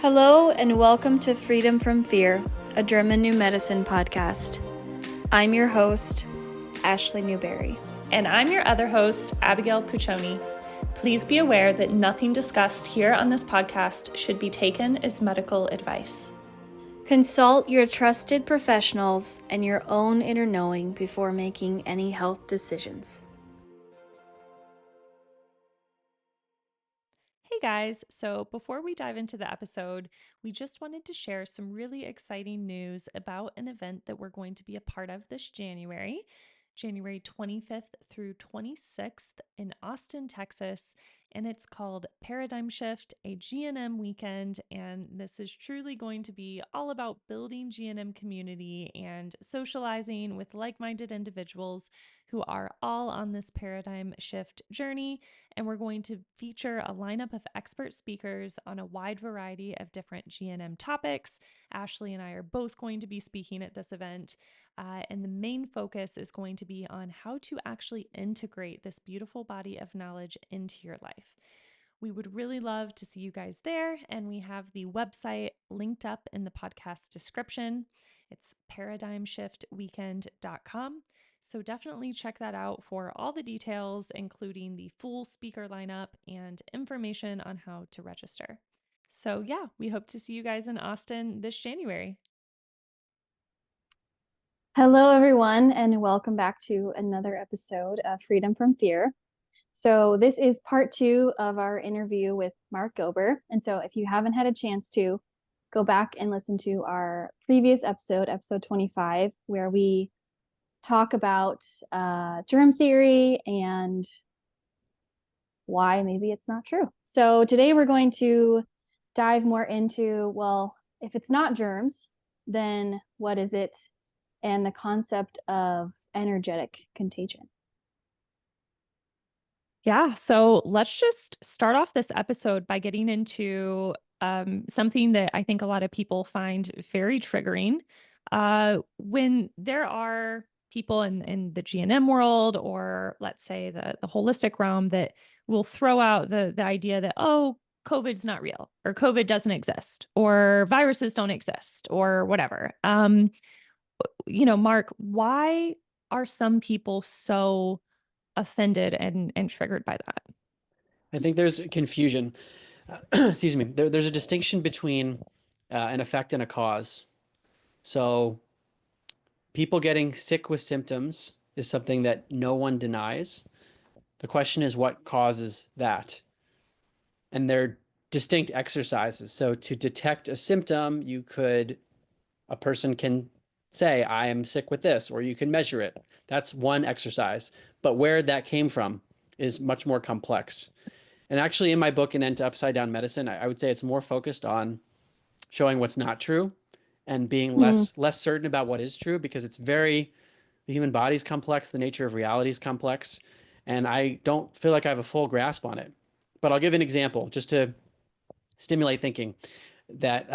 Hello and welcome to Freedom from Fear, a German New Medicine podcast. I'm your host, Ashlee Newberry. And I'm your other host, Abigail Puccioni. Please be aware that nothing discussed here on this podcast should be taken as medical advice. Consult your trusted professionals and your own inner knowing before making any health decisions. Hey guys, so before we dive into the episode, we just wanted to share some really exciting news about an event that we're going to be a part of this January 25th through 26th in Austin, Texas, and it's called Paradigm Shift, a GNM Weekend, and this is truly going to be all about building GNM community and socializing with like-minded individuals who are all on this paradigm shift journey, and we're going to feature a lineup of expert speakers on a wide variety of different GNM topics. Ashlee and I are both going to be speaking at this event. And the main focus is going to be on how to actually integrate this beautiful body of knowledge into your life. We would really love to see you guys there, and we have the website linked up in the podcast description. It's paradigmshiftweekend.com. So definitely check that out for all the details, including the full speaker lineup and information on how to register. So yeah, we hope to see you guys in Austin this January. Hello, everyone, and welcome back to another episode of Freedom from Fear. So this is part 2 of our interview with Mark Gober. And so if you haven't had a chance to, go back and listen to our previous episode, episode 25, where we talk about germ theory and why maybe it's not true. So today we're going to dive more into, well, if it's not germs, then what is it? And the concept of energetic contagion. Yeah, so let's just start off this episode by getting into something that I think a lot of people find very triggering. When there are people in the GNM world, or let's say the holistic realm, that will throw out the idea that, oh, COVID's not real, or COVID doesn't exist, or viruses don't exist, or whatever. Mark, why are some people so offended and triggered by that? I think there's confusion. Excuse me. There's a distinction between an effect and a cause. So people getting sick with symptoms is something that no one denies. The question is what causes that? And they're distinct exercises. So to detect a symptom, a person can say, I am sick with this, or you can measure it. That's one exercise. But where that came from is much more complex. And actually in my book, An End to Upside Down Medicine, I would say it's more focused on showing what's not true and being less certain about what is true, because the human body's complex, the nature of reality is complex, and I don't feel like I have a full grasp on it. But I'll give an example just to stimulate thinking. That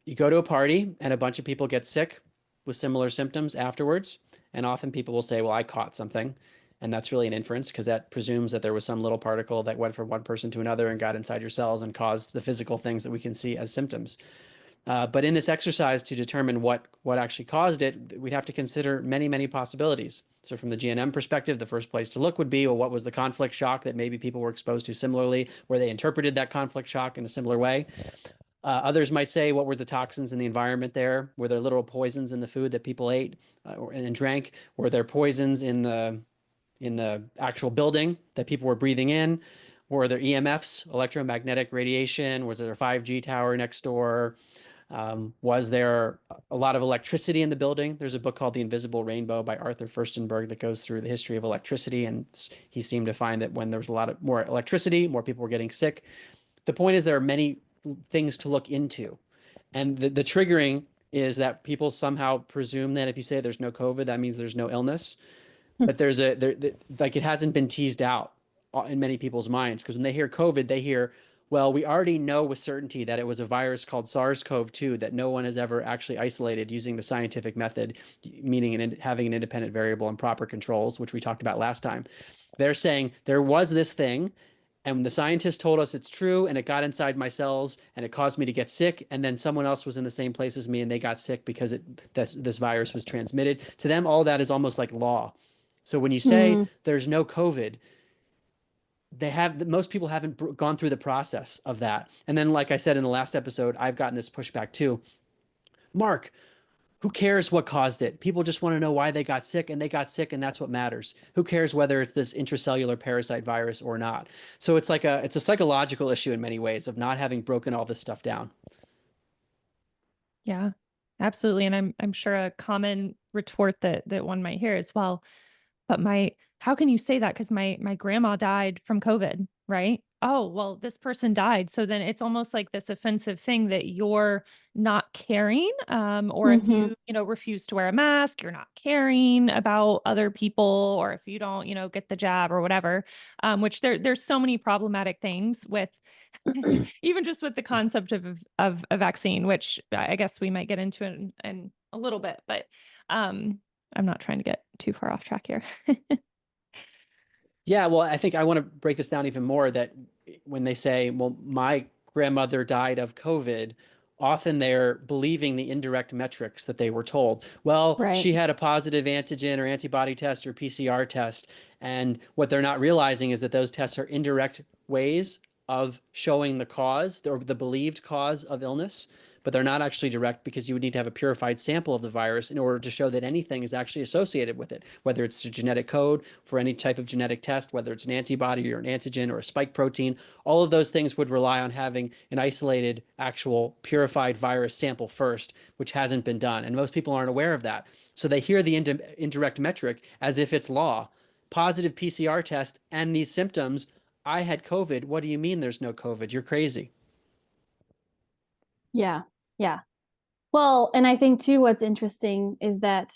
you go to a party and a bunch of people get sick with similar symptoms afterwards. And often people will say, well, I caught something. And that's really an inference, because that presumes that there was some little particle that went from one person to another and got inside your cells and caused the physical things that we can see as symptoms. But in this exercise to determine what actually caused it, we'd have to consider many, many possibilities. So from the GNM perspective, the first place to look would be, well, what was the conflict shock that maybe people were exposed to similarly, where they interpreted that conflict shock in a similar way? Others might say, what were the toxins in the environment there? Were there literal poisons in the food that people ate and drank? Were there poisons in the actual building that people were breathing in? Were there EMFs, electromagnetic radiation? Was there a 5G tower next door? Was there a lot of electricity in the building? There's a book called The Invisible Rainbow by Arthur Furstenberg that goes through the history of electricity, and he seemed to find that when there was a lot of more electricity, more people were getting sick. The point is there are many things to look into, and the triggering is that people somehow presume that if you say there's no COVID, that means there's no illness. But like it hasn't been teased out in many people's minds, because when they hear COVID, they hear, well, we already know with certainty that it was a virus called SARS-CoV-2 that no one has ever actually isolated using the scientific method, meaning having an independent variable and proper controls, which we talked about last time. They're saying there was this thing, And the scientists told us it's true, and it got inside my cells, and it caused me to get sick. And then someone else was in the same place as me, and they got sick because this virus was transmitted. To them, all that is almost like law. So when you say Mm, there's no COVID, most people haven't gone through the process of that. And then, like I said in the last episode, I've gotten this pushback too. Mark, who cares what caused it? People just want to know why they got sick, and they got sick, and that's what matters. Who cares whether it's this intracellular parasite virus or not? So it's a psychological issue in many ways of not having broken all this stuff down. Yeah, absolutely. And I'm sure a common retort that one might hear is, well, but how can you say that? Because my grandma died from COVID, right? Oh, well, this person died. So then it's almost like this offensive thing that you're not caring. Or if hmm you refuse to wear a mask, you're not caring about other people, or if you don't, get the jab or whatever. Which there's so many problematic things with even just with the concept of a vaccine, which I guess we might get into in a little bit, but I'm not trying to get too far off track here. Yeah, well, I think I want to break this down even more that when they say, well, my grandmother died of COVID, often they're believing the indirect metrics that they were told. Well, Right. she had a positive antigen or antibody test or PCR test. And what they're not realizing is that those tests are indirect ways of showing the cause or the believed cause of illness, but they're not actually direct because you would need to have a purified sample of the virus in order to show that anything is actually associated with it, whether it's a genetic code for any type of genetic test, whether it's an antibody or an antigen or a spike protein. All of those things would rely on having an isolated, actual purified virus sample first, which hasn't been done. And most people aren't aware of that. So they hear the indirect metric as if it's law. Positive PCR test and these symptoms. I had COVID. What do you mean there's no COVID? You're crazy. Yeah. Yeah. Well, and I think too, what's interesting is that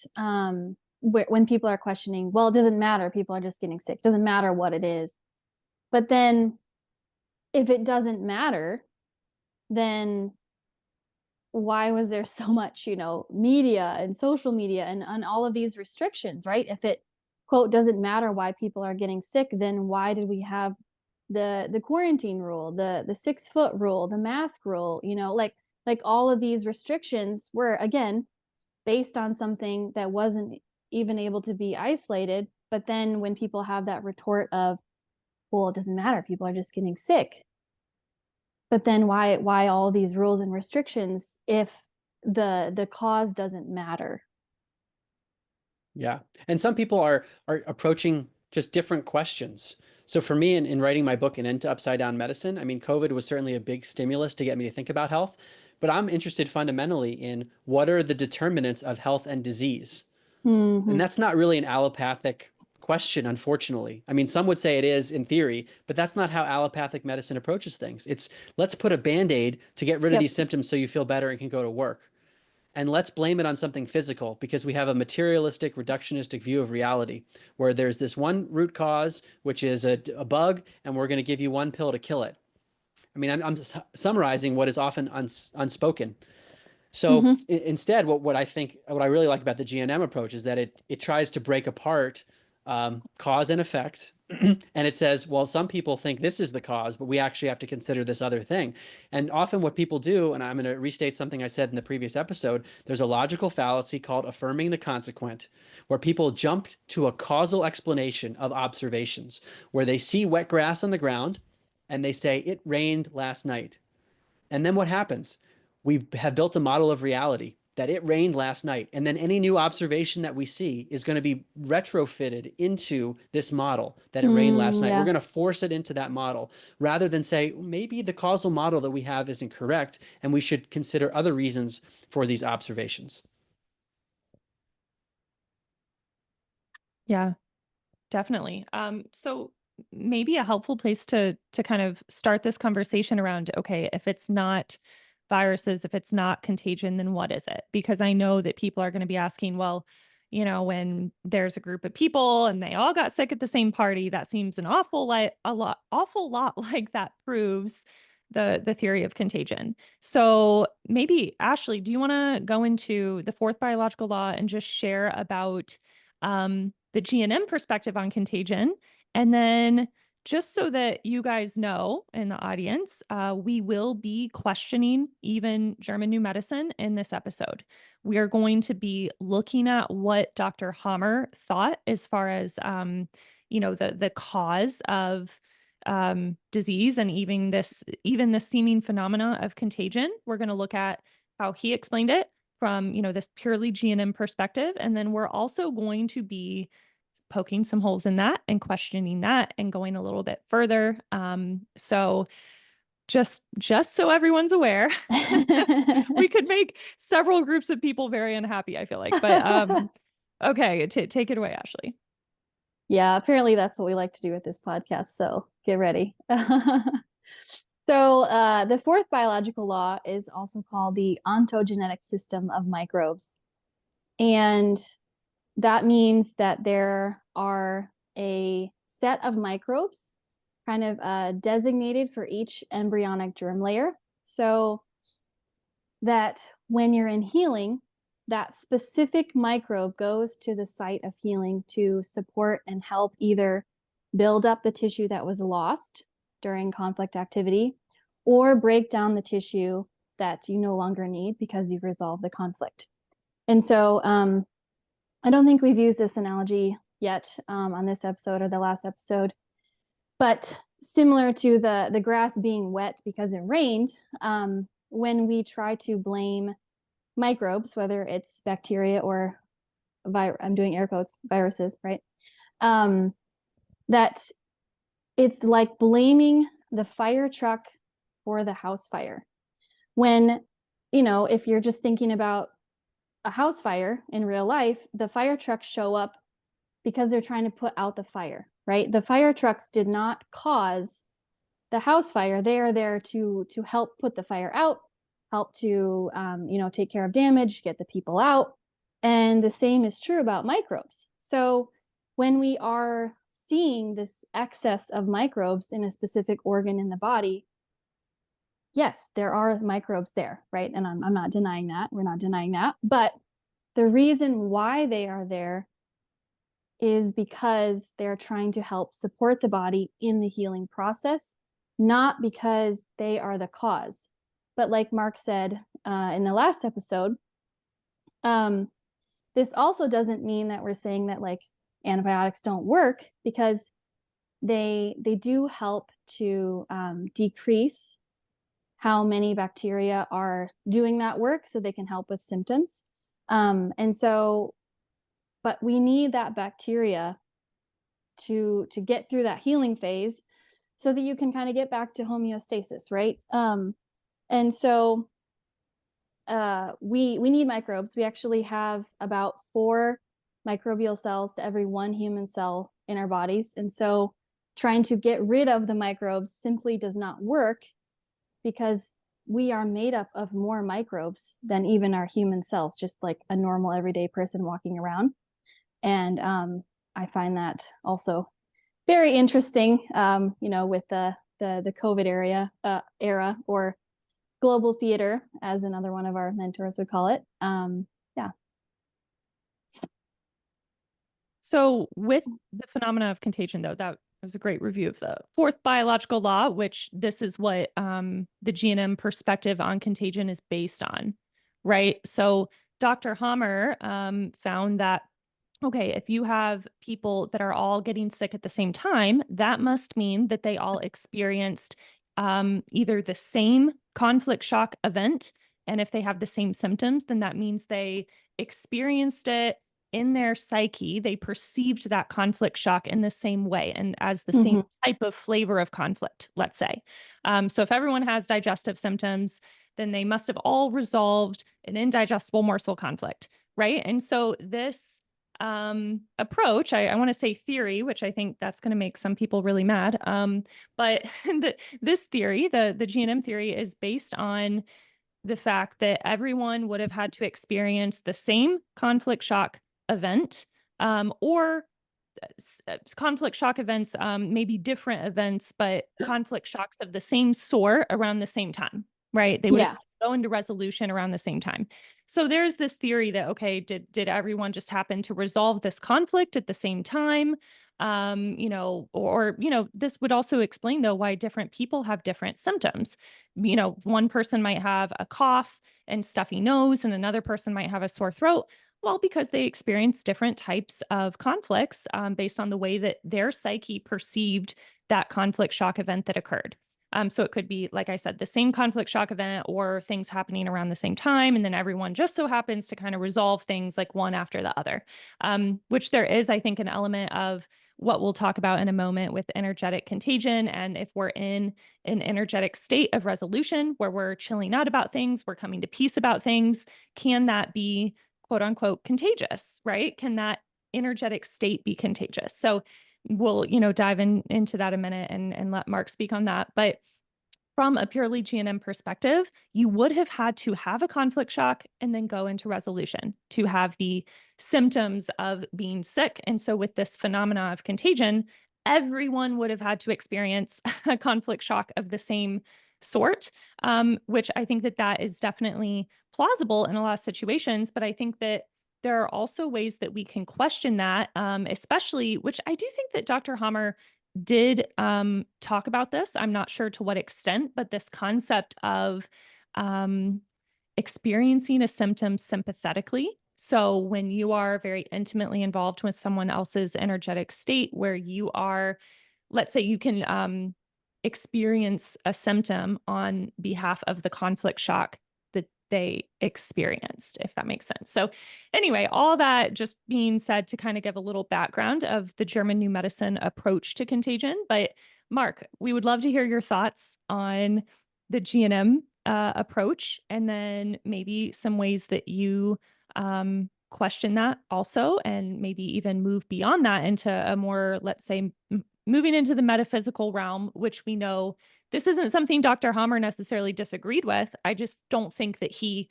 when people are questioning, well, it doesn't matter. People are just getting sick. It doesn't matter what it is. But then if it doesn't matter, then why was there so much, media and social media and all of these restrictions, right? If it, quote, doesn't matter why people are getting sick, then why did we have the quarantine rule, the 6 foot rule, the mask rule, like all of these restrictions were again based on something that wasn't even able to be isolated. But then when people have that retort of, well, it doesn't matter, people are just getting sick. But then why all these rules and restrictions if the cause doesn't matter? Yeah. And some people are approaching just different questions. So for me, in writing my book, An End to Upside Down Medicine, I mean, COVID was certainly a big stimulus to get me to think about health, but I'm interested fundamentally in what are the determinants of health and disease. And Mm-hmm. that's not really an allopathic question, unfortunately. I mean, some would say it is in theory, but that's not how allopathic medicine approaches things. It's let's put a band-aid to get rid of Yep. these symptoms so you feel better and can go to work. And let's blame it on something physical because we have a materialistic, reductionistic view of reality where there's this one root cause, which is a bug, and we're going to give you one pill to kill it. I mean, I'm summarizing what is often unspoken. So Mm-hmm. instead, what I really like about the GNM approach is that it tries to break apart cause and effect. And it says, well, some people think this is the cause, but we actually have to consider this other thing. And often what people do, and I'm going to restate something I said in the previous episode, there's a logical fallacy called affirming the consequent, where people jump to a causal explanation of observations, where they see wet grass on the ground and they say, it rained last night. And then what happens? We have built a model of reality that it rained last night. And then any new observation that we see is going to be retrofitted into this model that it rained last night. We're Yeah. going to force it into that model rather than say, maybe the causal model that we have isn't correct and we should consider other reasons for these observations. Yeah, definitely. So maybe a helpful place to kind of start this conversation around, okay, if it's not viruses, if it's not contagion, then what is it? Because I know that people are going to be asking, well, when there's a group of people and they all got sick at the same party, that seems an awful lot like that proves the theory of contagion. So maybe Ashlee, do you want to go into the fourth biological law and just share about the GNM perspective on contagion, and then just so that you guys know in the audience, we will be questioning even German new medicine in this episode. We are going to be looking at what Dr. Hammer thought as far as, the cause of disease and even the seeming phenomena of contagion. We're going to look at how he explained it from, this purely GNM perspective. And then we're also going to be poking some holes in that and questioning that and going a little bit further. So just so everyone's aware, we could make several groups of people very unhappy, I feel like. But okay, take it away, Ashlee. Yeah, apparently that's what we like to do with this podcast. So get ready. So the fourth biological law is also called the ontogenetic system of microbes. And that means that there are a set of microbes kind of designated for each embryonic germ layer. So that when you're in healing, that specific microbe goes to the site of healing to support and help either build up the tissue that was lost during conflict activity or break down the tissue that you no longer need because you've resolved the conflict. And so I don't think we've used this analogy yet on this episode or the last episode, but similar to the grass being wet because it rained, when we try to blame microbes, whether it's bacteria or I'm doing air quotes, viruses, right? That it's like blaming the fire truck for the house fire. When, if you're just thinking about a house fire in real life, the fire trucks show up because they're trying to put out the fire, right? The fire trucks did not cause the house fire. They are there to help put the fire out, help to take care of damage, get the people out. And the same is true about microbes. So when we are seeing this excess of microbes in a specific organ in the body, yes, there are microbes there, right? And I'm not denying that. We're not denying that. But the reason why they are there is because they're trying to help support the body in the healing process, not because they are the cause. But like Mark said in the last episode, this also doesn't mean that we're saying that like antibiotics don't work, because they do help to decrease how many bacteria are doing that work so they can help with symptoms. But we need that bacteria to get through that healing phase so that you can kind of get back to homeostasis, right? We need microbes. We actually have about 4 microbial cells to every 1 human cell in our bodies. And so trying to get rid of the microbes simply does not work, because we are made up of more microbes than even our human cells, just like a normal everyday person walking around. And I find that also very interesting, with the COVID era, or global theater, as another one of our mentors would call it. Yeah. So with the phenomena of contagion, though, that was a great review of the fourth biological law, which this is what the GNM perspective on contagion is based on, right? So Dr. Hammer found that, okay, if you have people that are all getting sick at the same time, that must mean that they all experienced either the same conflict shock event. And if they have the same symptoms, then that means they experienced it in their psyche. They perceived that conflict shock in the same way and as the same type of flavor of conflict, let's say. So if everyone has digestive symptoms, then they must have all resolved an indigestible morsel conflict, right? And so this approach, I want to say theory, which I think that's going to make some people really mad. But this theory, the GNM theory, is based on the fact that everyone would have had to experience the same conflict shock event, or conflict shock events, maybe different events, but conflict shocks of the same sort around the same time, right? They would have to go into resolution around the same time. So there's this theory that, okay, did everyone just happen to resolve this conflict at the same time? This would also explain though why different people have different symptoms. One person might have a cough and stuffy nose, and another person might have a sore throat. Well, because they experience different types of conflicts based on the way that their psyche perceived that conflict shock event that occurred. So it could be, like I said, the same conflict shock event or things happening around the same time. And then everyone just so happens to kind of resolve things like one after the other, which there is, I think, an element of what we'll talk about in a moment with energetic contagion. And if we're in an energetic state of resolution where we're chilling out about things, we're coming to peace about things, can that be quote unquote contagious, right? Can that energetic state be contagious? So we'll, dive into that a minute and let Mark speak on that. But from a purely GNM perspective, you would have had to have a conflict shock and then go into resolution to have the symptoms of being sick. And so with this phenomena of contagion, everyone would have had to experience a conflict shock of the same sort, which I think that is definitely plausible in a lot of situations. But I think that there are also ways that we can question that, especially, which I do think that Dr. Hammer did talk about this. I'm not sure to what extent, but this concept of experiencing a symptom sympathetically. So when you are very intimately involved with someone else's energetic state, where you are, let's say you can experience a symptom on behalf of the conflict shock that they experienced, if that makes sense. So anyway, all that just being said to kind of give a little background of the German New Medicine approach to contagion. But Mark, we would love to hear your thoughts on the GNM approach, and then maybe some ways that you question that also, and maybe even move beyond that into a more, let's say, moving into the metaphysical realm, which we know this isn't something Dr. Hammer necessarily disagreed with. I just don't think that he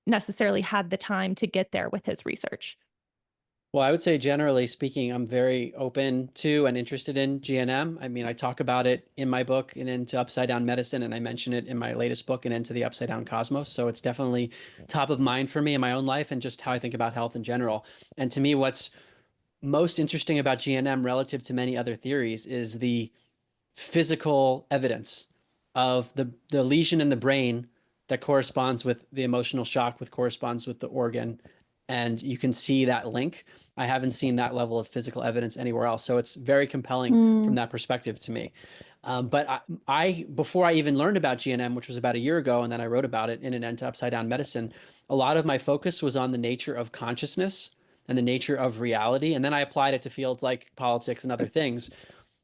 necessarily had the time to get there with his research. Well, I would say generally speaking, I'm very open to and interested in GNM. I mean, I talk about it in my book and into Upside Down Medicine, and I mention it in my latest book and into the Upside Down Cosmos. So it's definitely top of mind for me in my own life and just how I think about health in general. And to me, what's most interesting about GNM relative to many other theories is the physical evidence of the lesion in the brain that corresponds with the emotional shock, which corresponds with the organ. And you can see that link. I haven't seen that level of physical evidence anywhere else. So it's very compelling from that perspective to me. But I, before I even learned about GNM, which was about a year ago, and then I wrote about it in an End to Upside Down Medicine, a lot of my focus was on the nature of consciousness and the nature of reality. And then I applied it to fields like politics and other things.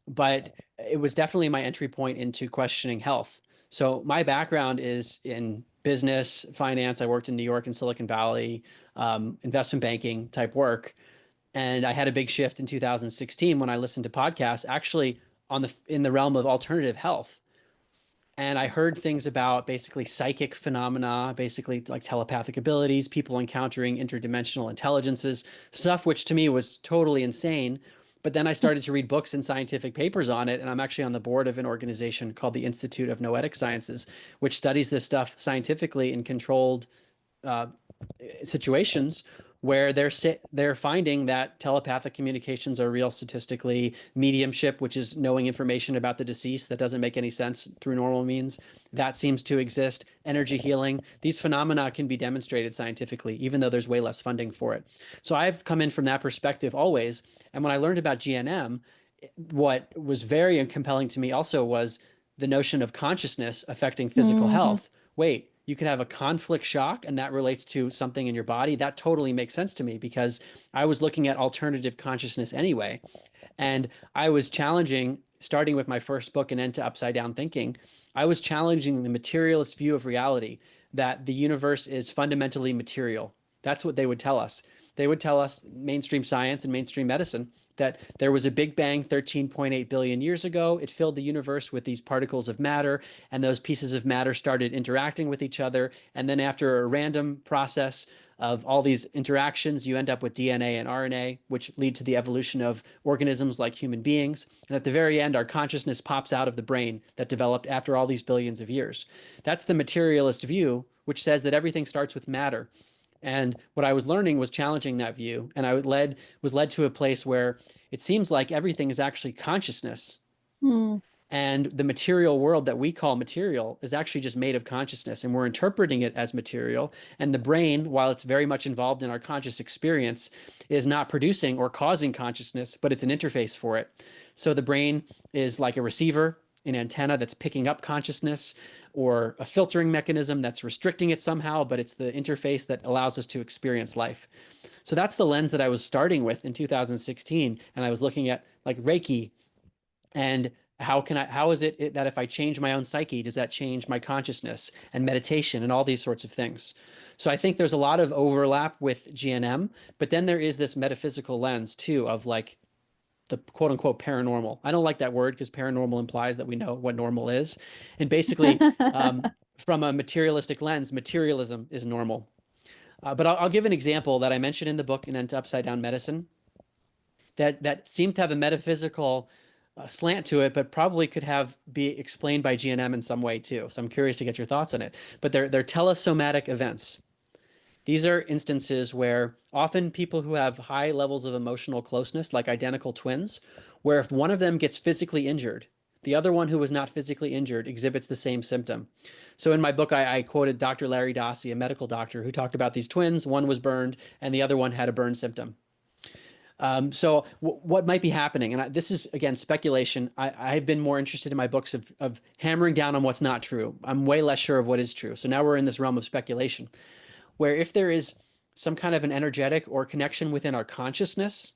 But it was definitely my entry point into questioning health. So my background is in business, finance. I worked in New York and Silicon Valley, investment banking type work. And I had a big shift in 2016 when I listened to podcasts, actually in the realm of alternative health. And I heard things about basically psychic phenomena, basically like telepathic abilities, people encountering interdimensional intelligences, stuff which to me was totally insane. But then I started to read books and scientific papers on it. And I'm actually on the board of an organization called the Institute of Noetic Sciences, which studies this stuff scientifically in controlled situations where they're finding that telepathic communications are real statistically, mediumship, which is knowing information about the deceased that doesn't make any sense through normal means, that seems to exist. Energy healing, these phenomena can be demonstrated scientifically, even though there's way less funding for it. So I've come in from that perspective always. And when I learned about GNM, what was very compelling to me also was the notion of consciousness affecting physical health. Wait, you could have a conflict shock and that relates to something in your body. That totally makes sense to me because I was looking at alternative consciousness anyway. And I was challenging, starting with my first book, An End to Upside Down Thinking, I was challenging the materialist view of reality, that the universe is fundamentally material. That's what they would tell us. They would tell us, mainstream science and mainstream medicine, that there was a Big Bang 13.8 billion years ago. It filled the universe with these particles of matter, and those pieces of matter started interacting with each other. And then after a random process of all these interactions, you end up with DNA and RNA, which lead to the evolution of organisms like human beings. And at the very end, our consciousness pops out of the brain that developed after all these billions of years. That's the materialist view, which says that everything starts with matter. And what I was learning was challenging that view. And was led to a place where it seems like everything is actually consciousness. Hmm. And the material world that we call material is actually just made of consciousness, and we're interpreting it as material. And the brain, while it's very much involved in our conscious experience, is not producing or causing consciousness, but it's an interface for it. So the brain is like a receiver, an antenna that's picking up consciousness, or a filtering mechanism that's restricting it somehow, but it's the interface that allows us to experience life. So that's the lens that I was starting with in 2016. And I was looking at like Reiki and how is it that if I change my own psyche, does that change my consciousness and meditation and all these sorts of things? So I think there's a lot of overlap with GNM, but then there is this metaphysical lens too of like the quote unquote paranormal. I don't like that word because paranormal implies that we know what normal is. And basically, from a materialistic lens, materialism is normal. But I'll give an example that I mentioned in the book and into Upside Down Medicine that seemed to have a metaphysical slant to it, but probably could be explained by GNM in some way too. So I'm curious to get your thoughts on it. But they're telesomatic events. These are instances where often people who have high levels of emotional closeness, like identical twins, where if one of them gets physically injured, the other one who was not physically injured exhibits the same symptom. So in my book, I quoted Dr. Larry Dossey, a medical doctor, who talked about these twins. One was burned, and the other one had a burn symptom. So what might be happening, and this is again speculation. I've been more interested in my books of hammering down on what's not true. I'm way less sure of what is true. So now we're in this realm of speculation, where if there is some kind of an energetic or connection within our consciousness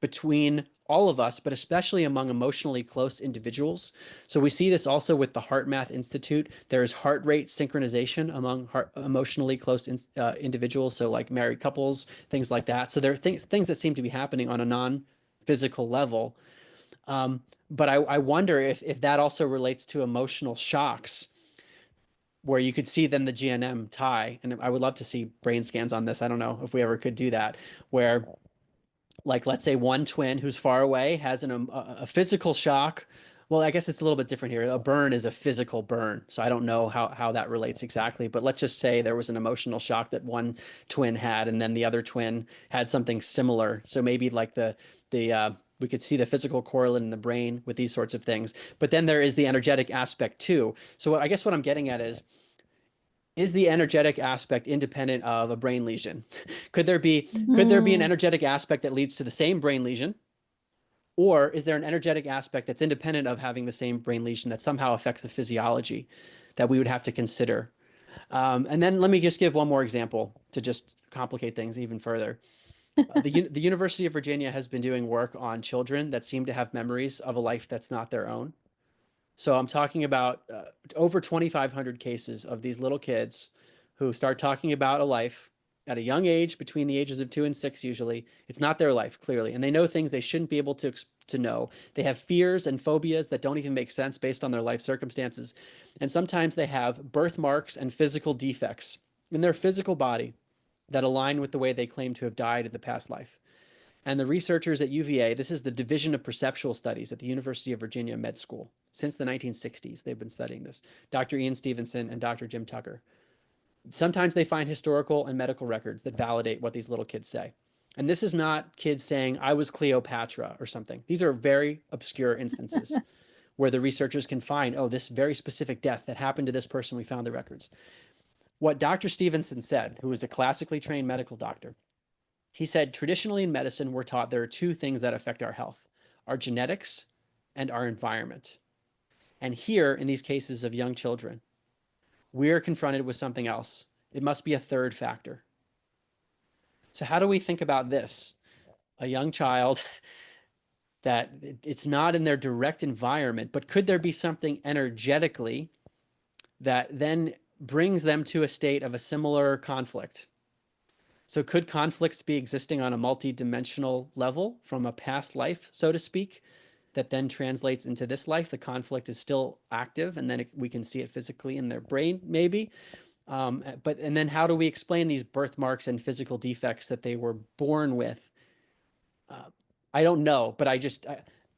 between all of us, but especially among emotionally close individuals. So we see this also with the Heart Math Institute. There is heart rate synchronization among emotionally close individuals. So like married couples, things like that. So there are things that seem to be happening on a non-physical level. But I wonder if that also relates to emotional shocks, where you could see then the GNM tie. And I would love to see brain scans on this. I don't know if we ever could do that, where like let's say one twin who's far away has a physical shock. Well, I guess it's a little bit different here. A burn is a physical burn, so I don't know how that relates exactly, but let's just say there was an emotional shock that one twin had, and then the other twin had something similar. So maybe like the we could see the physical correlate in the brain with these sorts of things. But then there is the energetic aspect too. So I guess what I'm getting at is the energetic aspect independent of a brain lesion? Could there be an Hmm. energetic aspect that leads to the same brain lesion? Or is there an energetic aspect that's independent of having the same brain lesion that somehow affects the physiology that we would have to consider? And then let me just give one more example to just complicate things even further. The University of Virginia has been doing work on children that seem to have memories of a life that's not their own. So I'm talking about over 2,500 cases of these little kids who start talking about a life at a young age, between the ages of 2 and 6 usually. It's not their life, clearly, and they know things they shouldn't be able to know. They have fears and phobias that don't even make sense based on their life circumstances. And sometimes they have birthmarks and physical defects in their physical body that align with the way they claim to have died in the past life. And the researchers at UVA, this is the Division of Perceptual Studies at the University of Virginia Med School. Since the 1960s, they've been studying this. Dr. Ian Stevenson and Dr. Jim Tucker. Sometimes they find historical and medical records that validate what these little kids say. And this is not kids saying, I was Cleopatra or something. These are very obscure instances where the researchers can find, oh, this very specific death that happened to this person, we found the records. What Dr. Stevenson said, who is a classically trained medical doctor, he said, traditionally in medicine, we're taught there are two things that affect our health: our genetics and our environment. And here, in these cases of young children, we're confronted with something else. It must be a third factor. So, how do we think about this? A young child that it's not in their direct environment, but could there be something energetically that then brings them to a state of a similar conflict? So could conflicts be existing on a multi-dimensional level from a past life, so to speak, that then translates into this life? The conflict is still active, and then we can see it physically in their brain, maybe. And then how do we explain these birthmarks and physical defects that they were born with? I don't know, but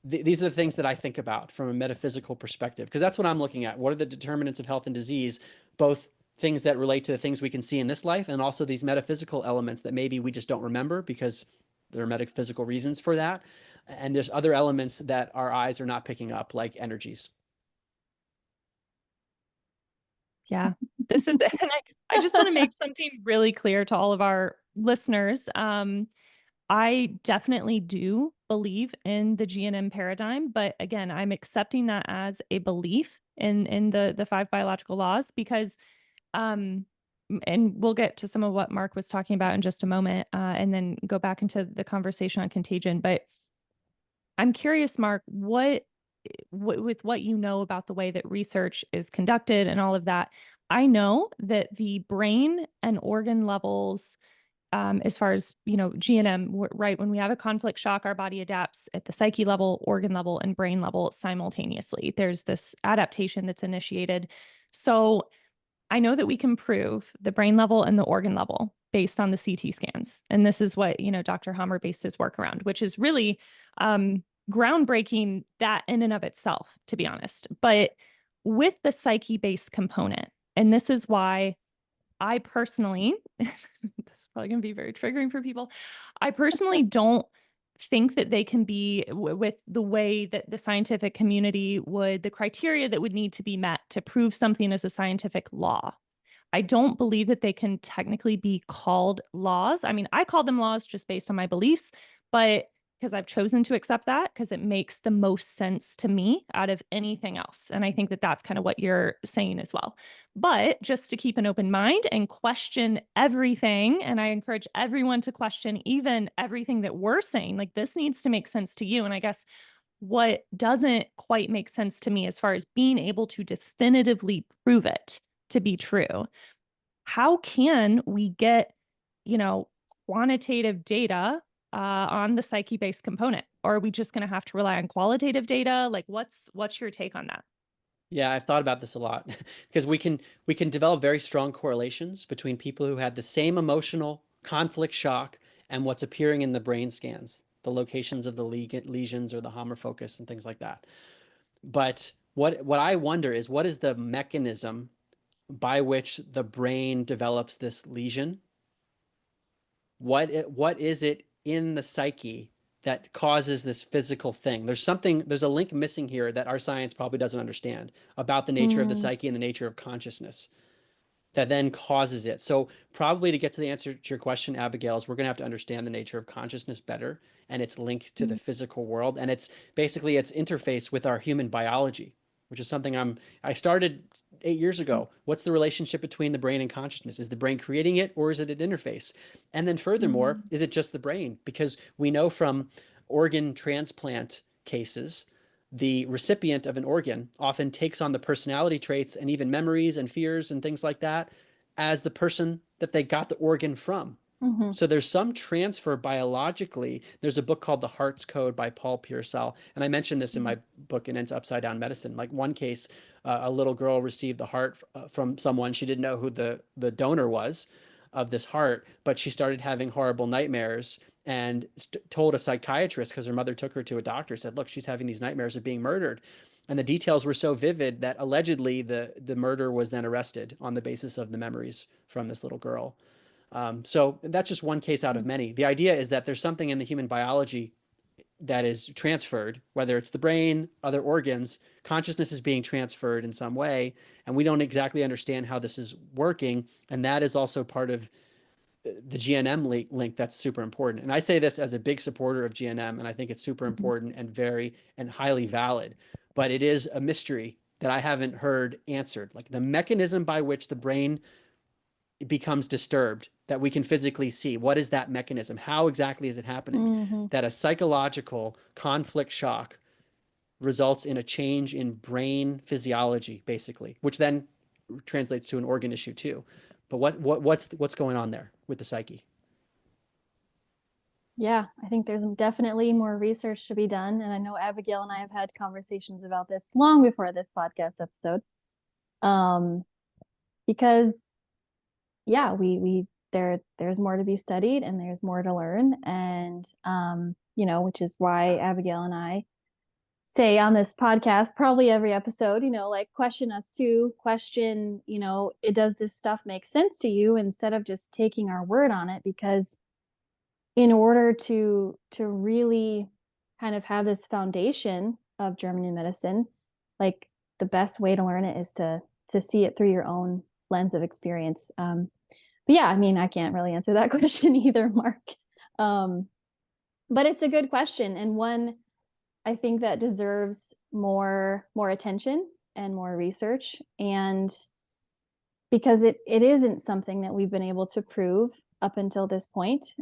these are the things that I think about from a metaphysical perspective, because that's what I'm looking at. What are the determinants of health and disease, both things that relate to the things we can see in this life, and also these metaphysical elements that maybe we just don't remember because there are metaphysical reasons for that. And there's other elements that our eyes are not picking up, like energies. Yeah, this is, and I just want to make something really clear to all of our listeners. I definitely do believe in the GNM paradigm, but again, I'm accepting that as a belief in the five biological laws because, and we'll get to some of what Mark was talking about in just a moment, and then go back into the conversation on contagion. But I'm curious, Mark, with what you know about the way that research is conducted and all of that, I know that the brain and organ levels, as far as, GNM, right? When we have a conflict shock, our body adapts at the psyche level, organ level, and brain level simultaneously. There's this adaptation that's initiated. So I know that we can prove the brain level and the organ level based on the CT scans. And this is what, Dr. Hammer based his work around, which is really groundbreaking that in and of itself, to be honest. But with the psyche based component, and this is why I personally, this is probably going to be very triggering for people. I personally don't think that they can be with the way that the scientific community would, the criteria that would need to be met to prove something as a scientific law. I don't believe that they can technically be called laws. I mean, I call them laws just based on my beliefs, but because I've chosen to accept that because it makes the most sense to me out of anything else. And I think that that's kind of what you're saying as well. But just to keep an open mind and question everything, and I encourage everyone to question even everything that we're saying, like this needs to make sense to you. And I guess what doesn't quite make sense to me as far as being able to definitively prove it to be true, how can we get, you know, quantitative data on the psyche-based component? Or are we just going to have to rely on qualitative data? Like, what's your take on that? Yeah, I've thought about this a lot because we can develop very strong correlations between people who had the same emotional conflict shock and what's appearing in the brain scans, the locations of the lesions or the Hammer focus and things like that. But what I wonder is what is the mechanism by which the brain develops this lesion? What is it in the psyche that causes this physical thing? There's a link missing here that our science probably doesn't understand about the nature of the Mm, psyche and the nature of consciousness that then causes it. So probably to get to the answer to your question, Abigail, is we're going to have to understand the nature of consciousness better and its link to the mm, physical world and its basically its interface with our human biology, which is something I started 8 years ago. What's the relationship between the brain and consciousness? Is the brain creating it or is it an interface? And then furthermore, mm, is it just the brain? Because we know from organ transplant cases the recipient of an organ often takes on the personality traits and even memories and fears and things like that as the person that they got the organ from. mhm, So there's some transfer biologically. There's a book called The Heart's Code by Paul Pearsall. And I mentioned this in mhm, my book, In Upside Down Medicine. Like one case, a little girl received the heart from someone. She didn't know who the donor was of this heart, but she started having horrible nightmares and told a psychiatrist because her mother took her to a doctor, said, look, she's having these nightmares of being murdered. And the details were so vivid that allegedly the murderer was then arrested on the basis of the memories from this little girl. So that's just one case out of mm, many. The idea is that there's something in the human biology that is transferred, whether it's the brain, other organs, consciousness is being transferred in some way, and we don't exactly understand how this is working. And that is also part of the GNM link that's super important. And I say this as a big supporter of GNM, and I think it's super mhm, important and very and highly valid. But it is a mystery that I haven't heard answered. Like the mechanism by which the brain becomes disturbed that we can physically see. What is that mechanism? How exactly is it happening? mhm. That a psychological conflict shock results in a change in brain physiology, basically, which then translates to an organ issue too. But what's going on there with the psyche? Yeah, I think there's definitely more research to be done. And I know Abigail and I have had conversations about this long before this podcast episode. Um, because yeah, there's more to be studied and there's more to learn. And which is why Abigail and I say on this podcast, probably every episode, like question us too, question, does this stuff make sense to you, instead of just taking our word on it? Because in order to really kind of have this foundation of German medicine, like the best way to learn it is to see it through your own lens of experience. But yeah, I mean, I can't really answer that question either, Mark. But it's a good question, and one I think that deserves more attention and more research. And because it isn't something that we've been able to prove up until this point.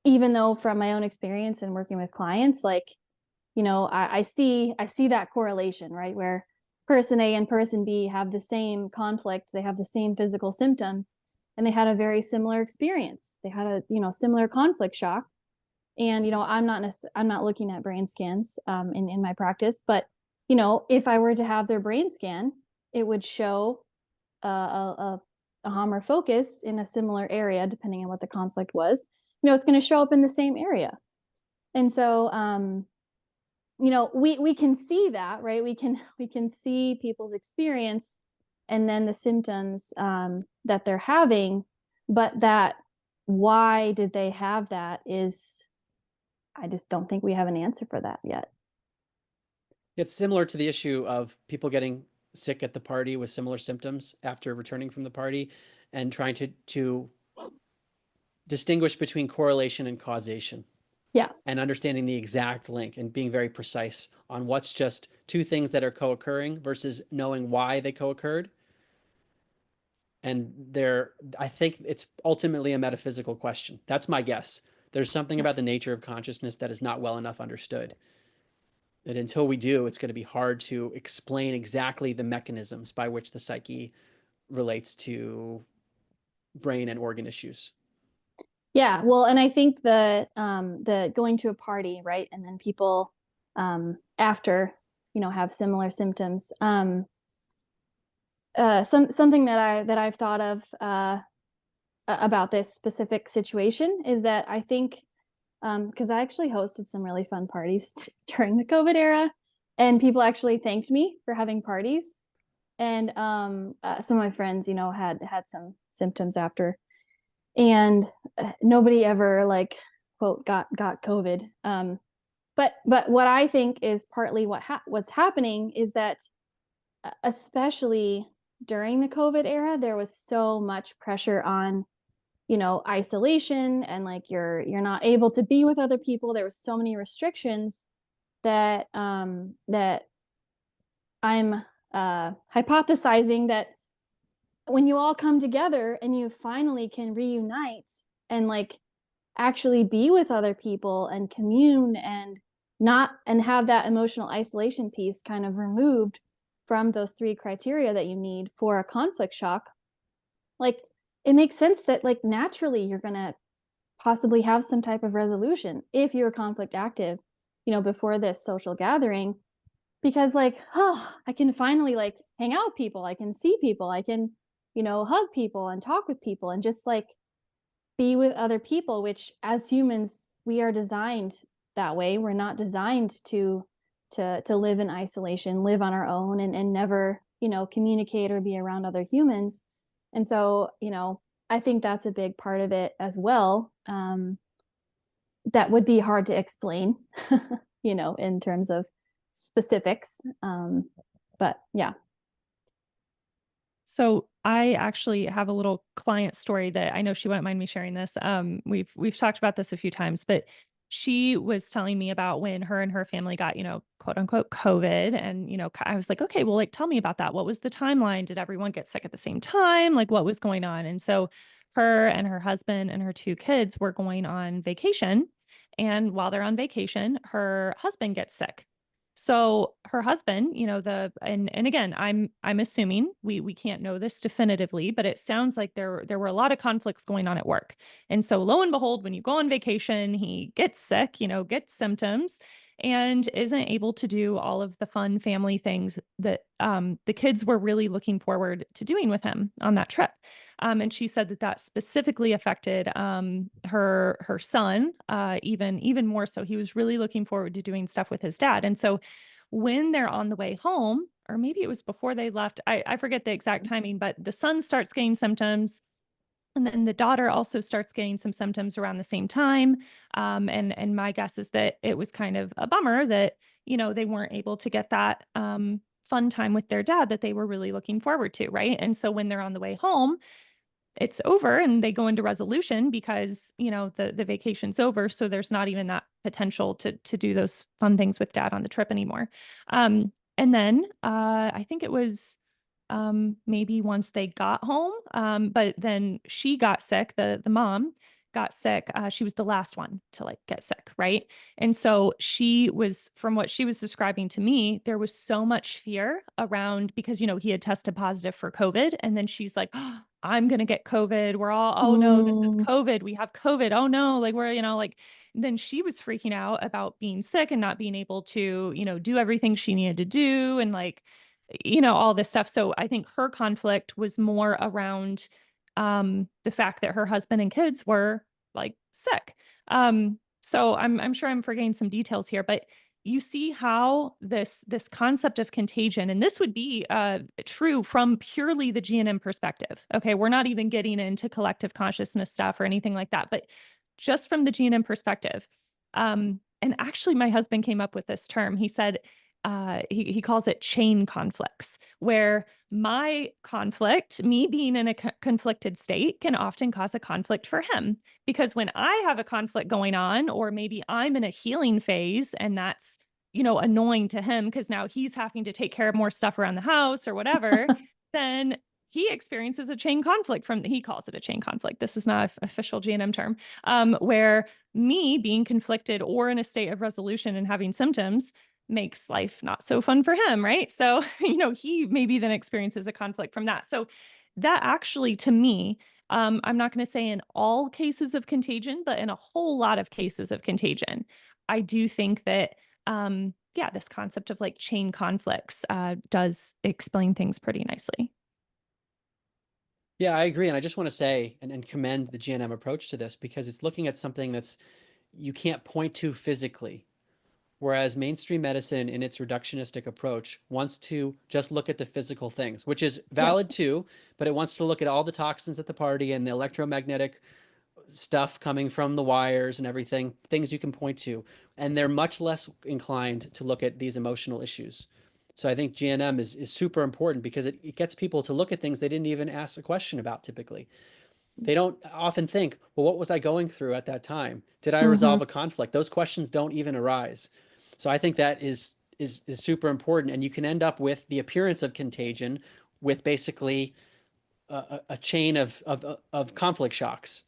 Even though from my own experience and working with clients, like, I see that correlation, right? Where person A and person B have the same conflict, they have the same physical symptoms, and they had a very similar experience. They had a, similar conflict shock. And, I'm not looking at brain scans in my practice, but, if I were to have their brain scan, it would show a hum or focus in a similar area, depending on what the conflict was. It's going to show up in the same area. And so, we can see that, right? We can see people's experience and then the symptoms that they're having, but that why did they have that is, I just don't think we have an answer for that yet. It's similar to the issue of people getting sick at the party with similar symptoms after returning from the party, and trying to distinguish between correlation and causation. Yeah. And understanding the exact link and being very precise on what's just two things that are co-occurring versus knowing why they co-occurred. And I think it's ultimately a metaphysical question. That's my guess. There's something about the nature of consciousness that is not well enough understood. That until we do, it's going to be hard to explain exactly the mechanisms by which the psyche relates to brain and organ issues. Yeah, well, and I think the going to a party, right, and then people after have similar symptoms. Something that I've thought of about this specific situation is that I think, because I actually hosted some really fun parties during the COVID era, and people actually thanked me for having parties. And some of my friends, had some symptoms after, and nobody ever, like, quote, got COVID. But what I think is partly what's happening is that, especially during the COVID era, there was so much pressure on, isolation, and like you're not able to be with other people. There was so many restrictions that that I'm hypothesizing that when you all come together and you finally can reunite and like actually be with other people and commune and not and have that emotional isolation piece kind of removed from those three criteria that you need for a conflict shock, like it makes sense that like naturally you're going to possibly have some type of resolution if you're conflict active, before this social gathering, because like, oh, I can finally like hang out with people, I can see people, I can, hug people and talk with people and just like be with other people, which as humans, we are designed that way. We're not designed to live in isolation, live on our own, and never, communicate or be around other humans. And so, I think that's a big part of it as well. That would be hard to explain, in terms of specifics. But yeah. So I actually have a little client story that I know she won't mind me sharing this. We've talked about this a few times, but she was telling me about when her and her family got, quote unquote, COVID. And, I was like, okay, well, like, tell me about that. What was the timeline? Did everyone get sick at the same time? Like, what was going on? And so her and her husband and her two kids were going on vacation. And while they're on vacation, her husband gets sick. So her husband, and again, I'm assuming we can't know this definitively, but it sounds like there were a lot of conflicts going on at work. And so lo and behold, when you go on vacation, he gets sick, gets symptoms. and isn't able to do all of the fun family things that the kids were really looking forward to doing with him on that trip. And she said that that specifically affected her son even more so. He was really looking forward to doing stuff with his dad. And so when they're on the way home, or maybe it was before they left, I forget the exact timing, but the son starts getting symptoms. And then the daughter also starts getting some symptoms around the same time. And my guess is that it was kind of a bummer that, they weren't able to get that fun time with their dad that they were really looking forward to. Right. And so when they're on the way home, it's over and they go into resolution because, the vacation's over. So there's not even that potential to do those fun things with dad on the trip anymore. And then I think it was maybe once they got home. But then she got sick, the mom got sick. She was the last one to like get sick, right? And so she was, from what she was describing to me, there was so much fear around because, he had tested positive for COVID. And then she's like, oh, I'm going to get COVID. We're all, oh no, this is COVID. We have COVID. Oh no, like we're, like, then she was freaking out about being sick and not being able to, do everything she needed to do. And like, all this stuff. So I think her conflict was more around the fact that her husband and kids were like sick. So I'm sure I'm forgetting some details here, but you see how this concept of contagion, and this would be true from purely the GNM perspective. Okay, we're not even getting into collective consciousness stuff or anything like that, but just from the GNM perspective. And actually, my husband came up with this term. He said he calls it chain conflicts, where my conflict, me being in a conflicted state, can often cause a conflict for him. Because when I have a conflict going on, or maybe I'm in a healing phase and that's, annoying to him because now he's having to take care of more stuff around the house or whatever, then he experiences a chain conflict he calls it a chain conflict. This is not an official GNM term, where me being conflicted or in a state of resolution and having symptoms makes life not so fun for him, right? So, he maybe then experiences a conflict from that. So that actually, to me, I'm not going to say in all cases of contagion, but in a whole lot of cases of contagion, I do think that, this concept of like chain conflicts does explain things pretty nicely. Yeah, I agree. And I just want to say and commend the GNM approach to this because it's looking at something that's you can't point to physically. Whereas mainstream medicine, in its reductionistic approach, wants to just look at the physical things, which is Yep. valid too, but it wants to look at all the toxins at the party and the electromagnetic stuff coming from the wires and everything, things you can point to. And they're much less inclined to look at these emotional issues. So I think GNM is super important because it gets people to look at things they didn't even ask a question about typically. They don't often think, well, what was I going through at that time? Did I Mm-hmm. resolve a conflict? Those questions don't even arise. So I think that is super important. And you can end up with the appearance of contagion with basically a chain of conflict shocks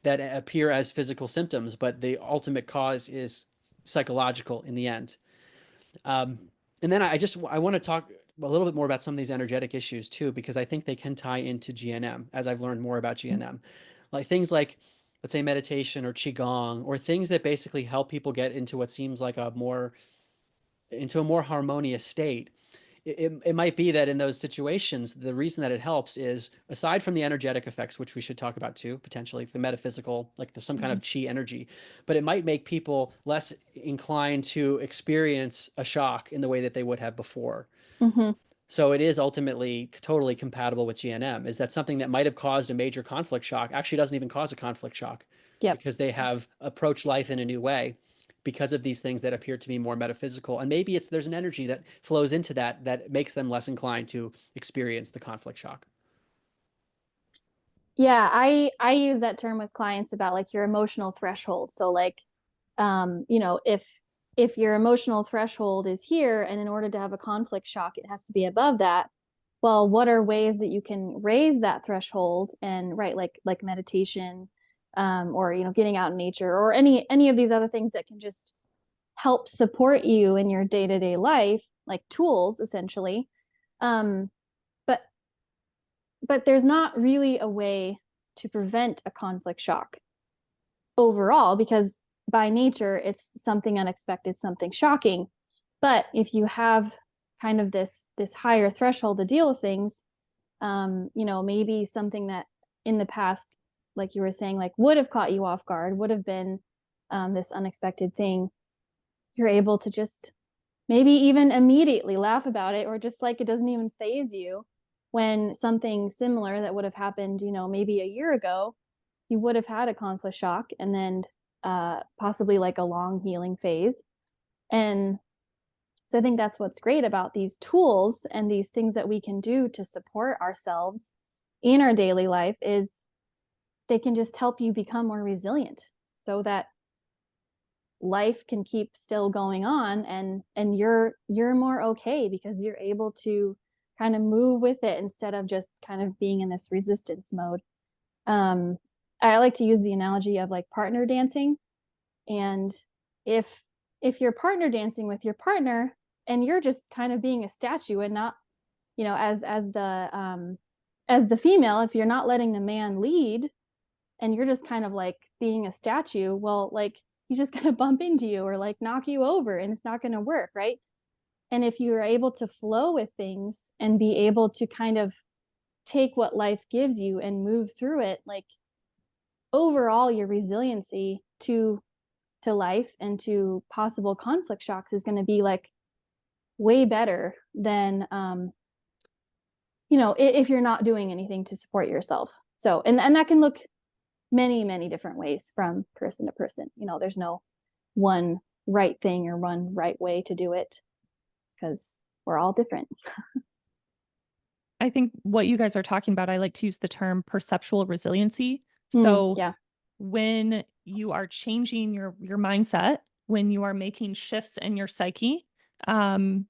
that appear as physical symptoms, but the ultimate cause is psychological in the end. Um, and then I want to talk a little bit more about some of these energetic issues too, because I think they can tie into GNM as I've learned more about GNM. Like things like, let's say, meditation or Qigong, or things that basically help people get into what seems like into a more harmonious state. It might be that in those situations, the reason that it helps is aside from the energetic effects, which we should talk about too, potentially the metaphysical, like some kind of chi energy, but it might make people less inclined to experience a shock in the way that they would have before. Mm-hmm. So it is ultimately totally compatible with GNM. Is that something that might have caused a major conflict shock actually doesn't even cause a conflict shock Yep. because they have approached life in a new way because of these things that appear to be more metaphysical. And maybe there's an energy that flows into that makes them less inclined to experience the conflict shock. Yeah, I use that term with clients about like your emotional threshold. So like if your emotional threshold is here and in order to have a conflict shock it has to be above that, well, what are ways that you can raise that threshold? And right, like meditation, or getting out in nature, or any of these other things that can just help support you in your day-to-day life, like tools essentially. um but there's not really a way to prevent a conflict shock overall, because by nature, it's something unexpected, something shocking. But if you have kind of this higher threshold to deal with things, maybe something that in the past, like you were saying, like would have caught you off guard, would have been this unexpected thing, you're able to just maybe even immediately laugh about it, or just like it doesn't even phase you when something similar that would have happened, maybe a year ago, you would have had a conflict shock and then possibly like a long healing phase. And so I think that's what's great about these tools and these things that we can do to support ourselves in our daily life is they can just help you become more resilient so that life can keep still going on, and you're more okay because you're able to kind of move with it instead of just kind of being in this resistance mode. um I like to use the analogy of like partner dancing. And if you're partner dancing with your partner and you're just kind of being a statue and not, as the female, if you're not letting the man lead and you're just kind of like being a statue, well, like he's just going to bump into you or like knock you over and it's not going to work, right? And if you're able to flow with things and be able to kind of take what life gives you and move through it, like overall your resiliency to life and to possible conflict shocks is going to be like way better than if you're not doing anything to support yourself. So and that can look many different ways from person to person. There's no one right thing or one right way to do it because we're all different. I think what you guys are talking about, I like to use the term perceptual resiliency. So Yeah. when you are changing your mindset, when you are making shifts in your psyche, then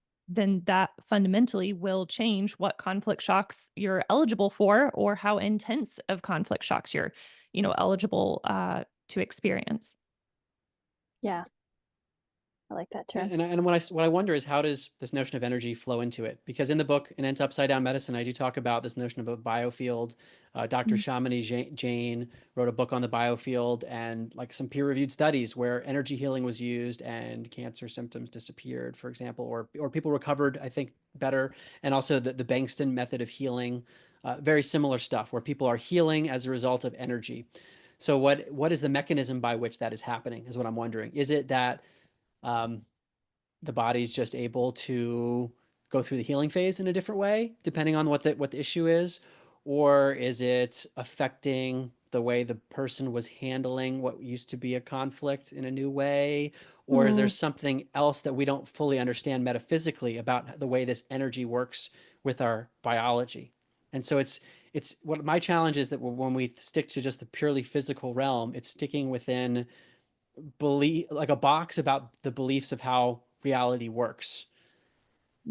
that fundamentally will change what conflict shocks you're eligible for or how intense of conflict shocks you're, eligible to experience. Yeah, I like that term. And what I wonder is how does this notion of energy flow into it? Because in the book, In Ends Upside Down Medicine, I do talk about this notion of a biofield. Dr. Shamini Jain wrote a book on the biofield and like some peer-reviewed studies where energy healing was used and cancer symptoms disappeared, for example, or people recovered, I think, better. And also the Bankston method of healing, very similar stuff where people are healing as a result of energy. So what is the mechanism by which that is happening is what I'm wondering. Is it that um, the body's just able to go through the healing phase in a different way, depending on what the issue is? Or is it affecting the way the person was handling what used to be a conflict in a new way? Or is there something else that we don't fully understand metaphysically about the way this energy works with our biology? And so it's what my challenge is that when we stick to just the purely physical realm, it's sticking within belief, like a box about the beliefs of how reality works.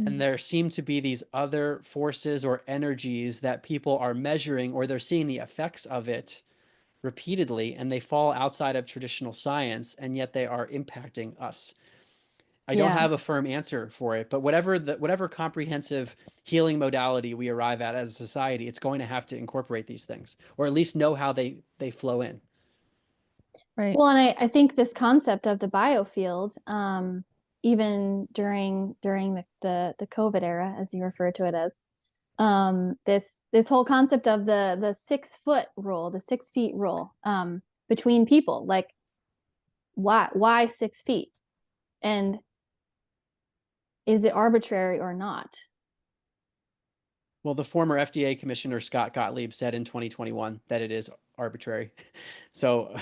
And there seem to be these other forces or energies that people are measuring, or they're seeing the effects of it repeatedly, and they fall outside of traditional science, and yet they are impacting us. I don't Yeah. have a firm answer for it, but whatever comprehensive healing modality we arrive at as a society, it's going to have to incorporate these things, or at least know how they flow in. Right. Well, and I think this concept of the biofield, even during the COVID era, as you refer to it as, this whole concept of the 6 foot rule, the 6 feet rule, between people, like why 6 feet, and is it arbitrary or not? Well, the former FDA Commissioner Scott Gottlieb said in 2021 that it is arbitrary. So,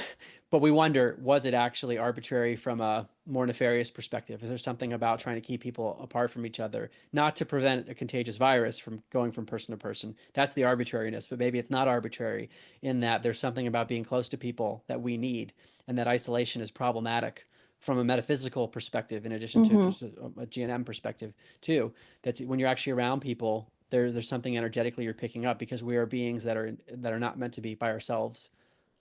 but we wonder, was it actually arbitrary from a more nefarious perspective? Is there something about trying to keep people apart from each other, not to prevent a contagious virus from going from person to person? That's the arbitrariness, but maybe it's not arbitrary in that there's something about being close to people that we need, and that isolation is problematic from a metaphysical perspective, in addition to just a GNM perspective too. That's when you're actually around people, there's something energetically you're picking up because we are beings that are not meant to be by ourselves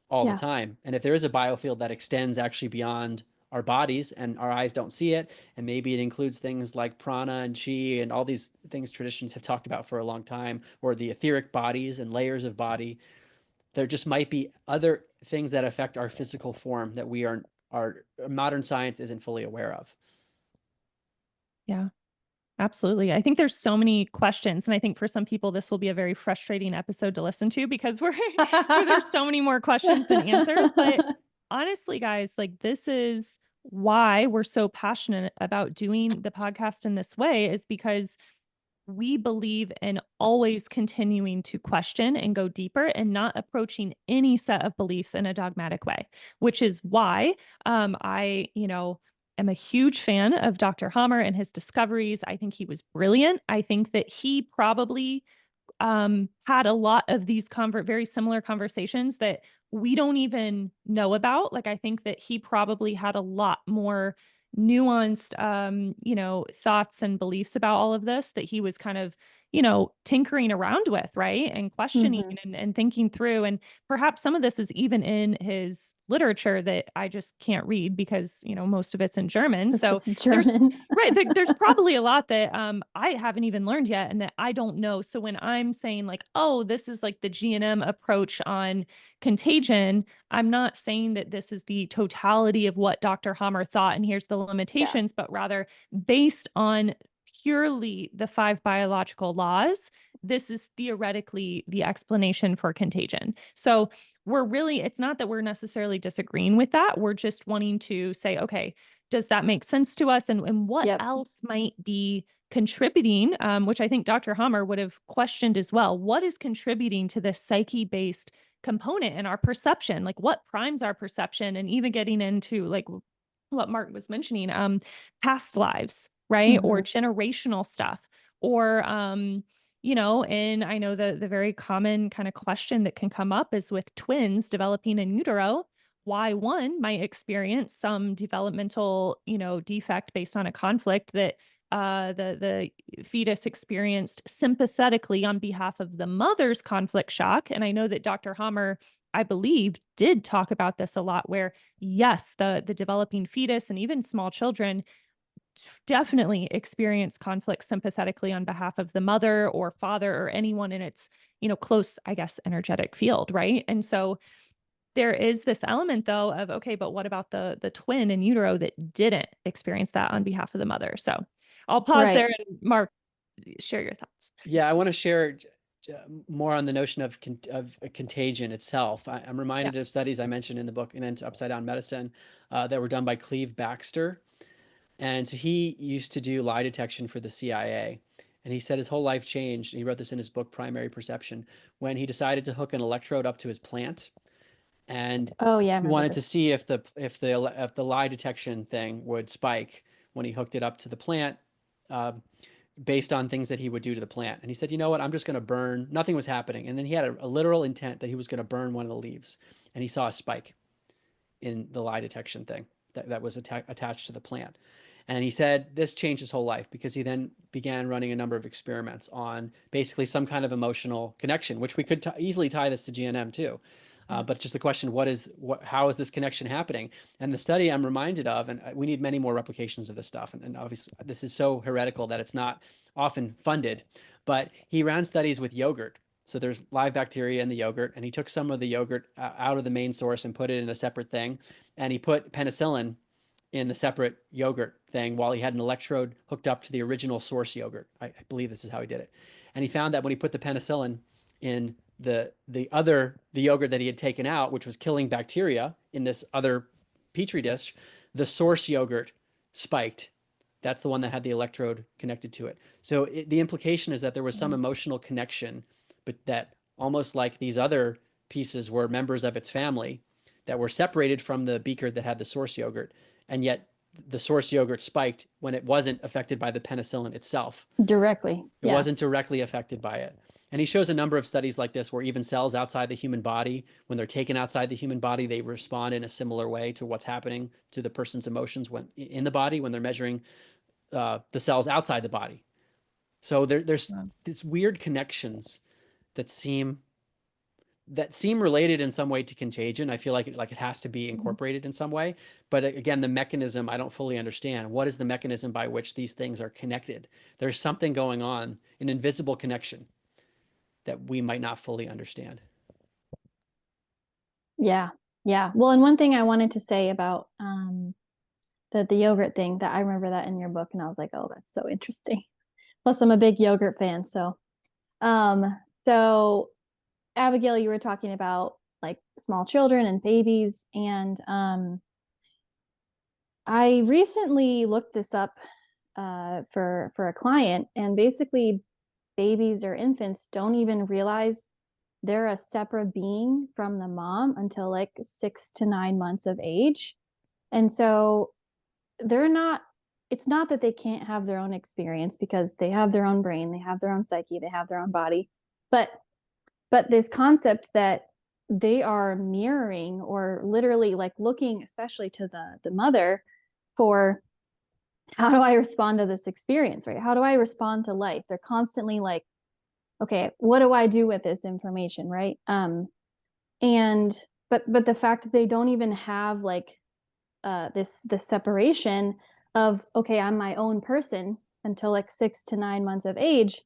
all the Yeah. time. And if there is a biofield that extends actually beyond our bodies and our eyes don't see it, and maybe it includes things like prana and chi and all these things traditions have talked about for a long time, or the etheric bodies and layers of body, there just might be other things that affect our physical form that we our modern science isn't fully aware of. Yeah. Absolutely. I think there's so many questions. And I think for some people, this will be a very frustrating episode to listen to because there's so many more questions than answers. But honestly, guys, like this is why we're so passionate about doing the podcast in this way, is because we believe in always continuing to question and go deeper and not approaching any set of beliefs in a dogmatic way, which is why I am a huge fan of Dr. Hammer and his discoveries. I think he was brilliant. I think that he probably had a lot of these very similar conversations that we don't even know about. Like, I think that he probably had a lot more nuanced, thoughts and beliefs about all of this that he was kind of, tinkering around with, right? And questioning Mhm. and thinking through. And perhaps some of this is even in his literature that I just can't read because, most of it's in German. This So is there's German. right. There's probably a lot that I haven't even learned yet and that I don't know. So when I'm saying like, oh, this is like the GNM approach on Contagion, I'm not saying that this is the totality of what Dr. Hammer thought and here's the Yeah. limitations, but rather based on purely the 5 biological laws, this is theoretically the explanation for Contagion. So it's not that we're necessarily disagreeing with that. We're just wanting to say, okay, does that make sense to us? And what Yep. else might be contributing, which I think Dr. Hammer would have questioned as well. What is contributing to this psyche-based component in our perception? Like what primes our perception, and even getting into like what Mark was mentioning, past lives, right? Or Mhm. generational stuff, or and I know the very common kind of question that can come up is with twins developing in utero, why one might experience some developmental, defect based on a conflict that the fetus experienced sympathetically on behalf of the mother's conflict shock. And I know that Dr. Hammer, I believe, did talk about this a lot, where yes, the developing fetus and even small children definitely experience conflict sympathetically on behalf of the mother or father or anyone in its, close, I guess, energetic field, right? And so there is this element though of, okay, but what about the twin in utero that didn't experience that on behalf of the mother? So I'll pause Right. there and Mark, share your thoughts. Yeah, I want to share more on the notion of a contagion itself. I'm Yeah. reminded of studies I mentioned in the book, and into Upside Down Medicine, that were done by Cleve Baxter. And so he used to do lie detection for the CIA. And he said his whole life changed. He wrote this in his book, Primary Perception, when he decided to hook an electrode up to his plant. And Oh yeah, I he remember wanted to this. see if the lie detection thing would spike when he hooked it up to the plant, uh, based on things that he would do to the plant. And he said, you know what, I'm just going to burn. Nothing was happening. And then he had a literal intent that he was going to burn one of the leaves. And he saw a spike in the lie detection thing that was attached to the plant. And he said this changed his whole life because he then began running a number of experiments on basically some kind of emotional connection, which we could easily tie this to GNM too. But just the question, how is this connection happening? And the study I'm reminded of, and we need many more replications of this stuff. And obviously, this is so heretical that it's not often funded. But he ran studies with yogurt. So there's live bacteria in the yogurt, and he took some of the yogurt out of the main source and put it in a separate thing. And he put penicillin in the separate yogurt thing while he had an electrode hooked up to the original source yogurt. I believe this is how he did it. And he found that when he put the penicillin in the yogurt that he had taken out, which was killing bacteria in this other petri dish, the source yogurt spiked. That's the one that had the electrode connected to it. So the implication is that there was some emotional connection, but that almost like these other pieces were members of its family that were separated from the beaker that had the source yogurt, and yet the source yogurt spiked when it wasn't affected by the penicillin itself. Directly. It Yeah. wasn't directly affected by it. And he shows a number of studies like this where even cells outside the human body, when they're taken outside the human body, they respond in a similar way to what's happening to the person's emotions when in the body when they're measuring the cells outside the body. So there's Yeah. these weird connections that seem related in some way to contagion. I feel like it has to be Mhm. incorporated in some way. But again, the mechanism, I don't fully understand. What is the mechanism by which these things are connected? There's something going on, an invisible connection that we might not fully understand. Yeah. Yeah. Well, and one thing I wanted to say about the yogurt thing, that I remember that in your book and I was like, oh, that's so interesting. Plus I'm a big yogurt fan, um so Abigail, you were talking about like small children and babies, and I recently looked this up for a client, and basically babies or infants don't even realize they're a separate being from the mom until like 6 to 9 months of age. And so they're not, it's not that they can't have their own experience because they have their own brain, they have their own psyche, they have their own body. But this concept that they are mirroring or literally like looking, especially to the mother, for how do I respond to this experience, right? How do I respond to life? They're constantly like, okay, what do I do with this information, right? And but the fact that they don't even have like this separation of, okay, I'm my own person until like 6 to 9 months of age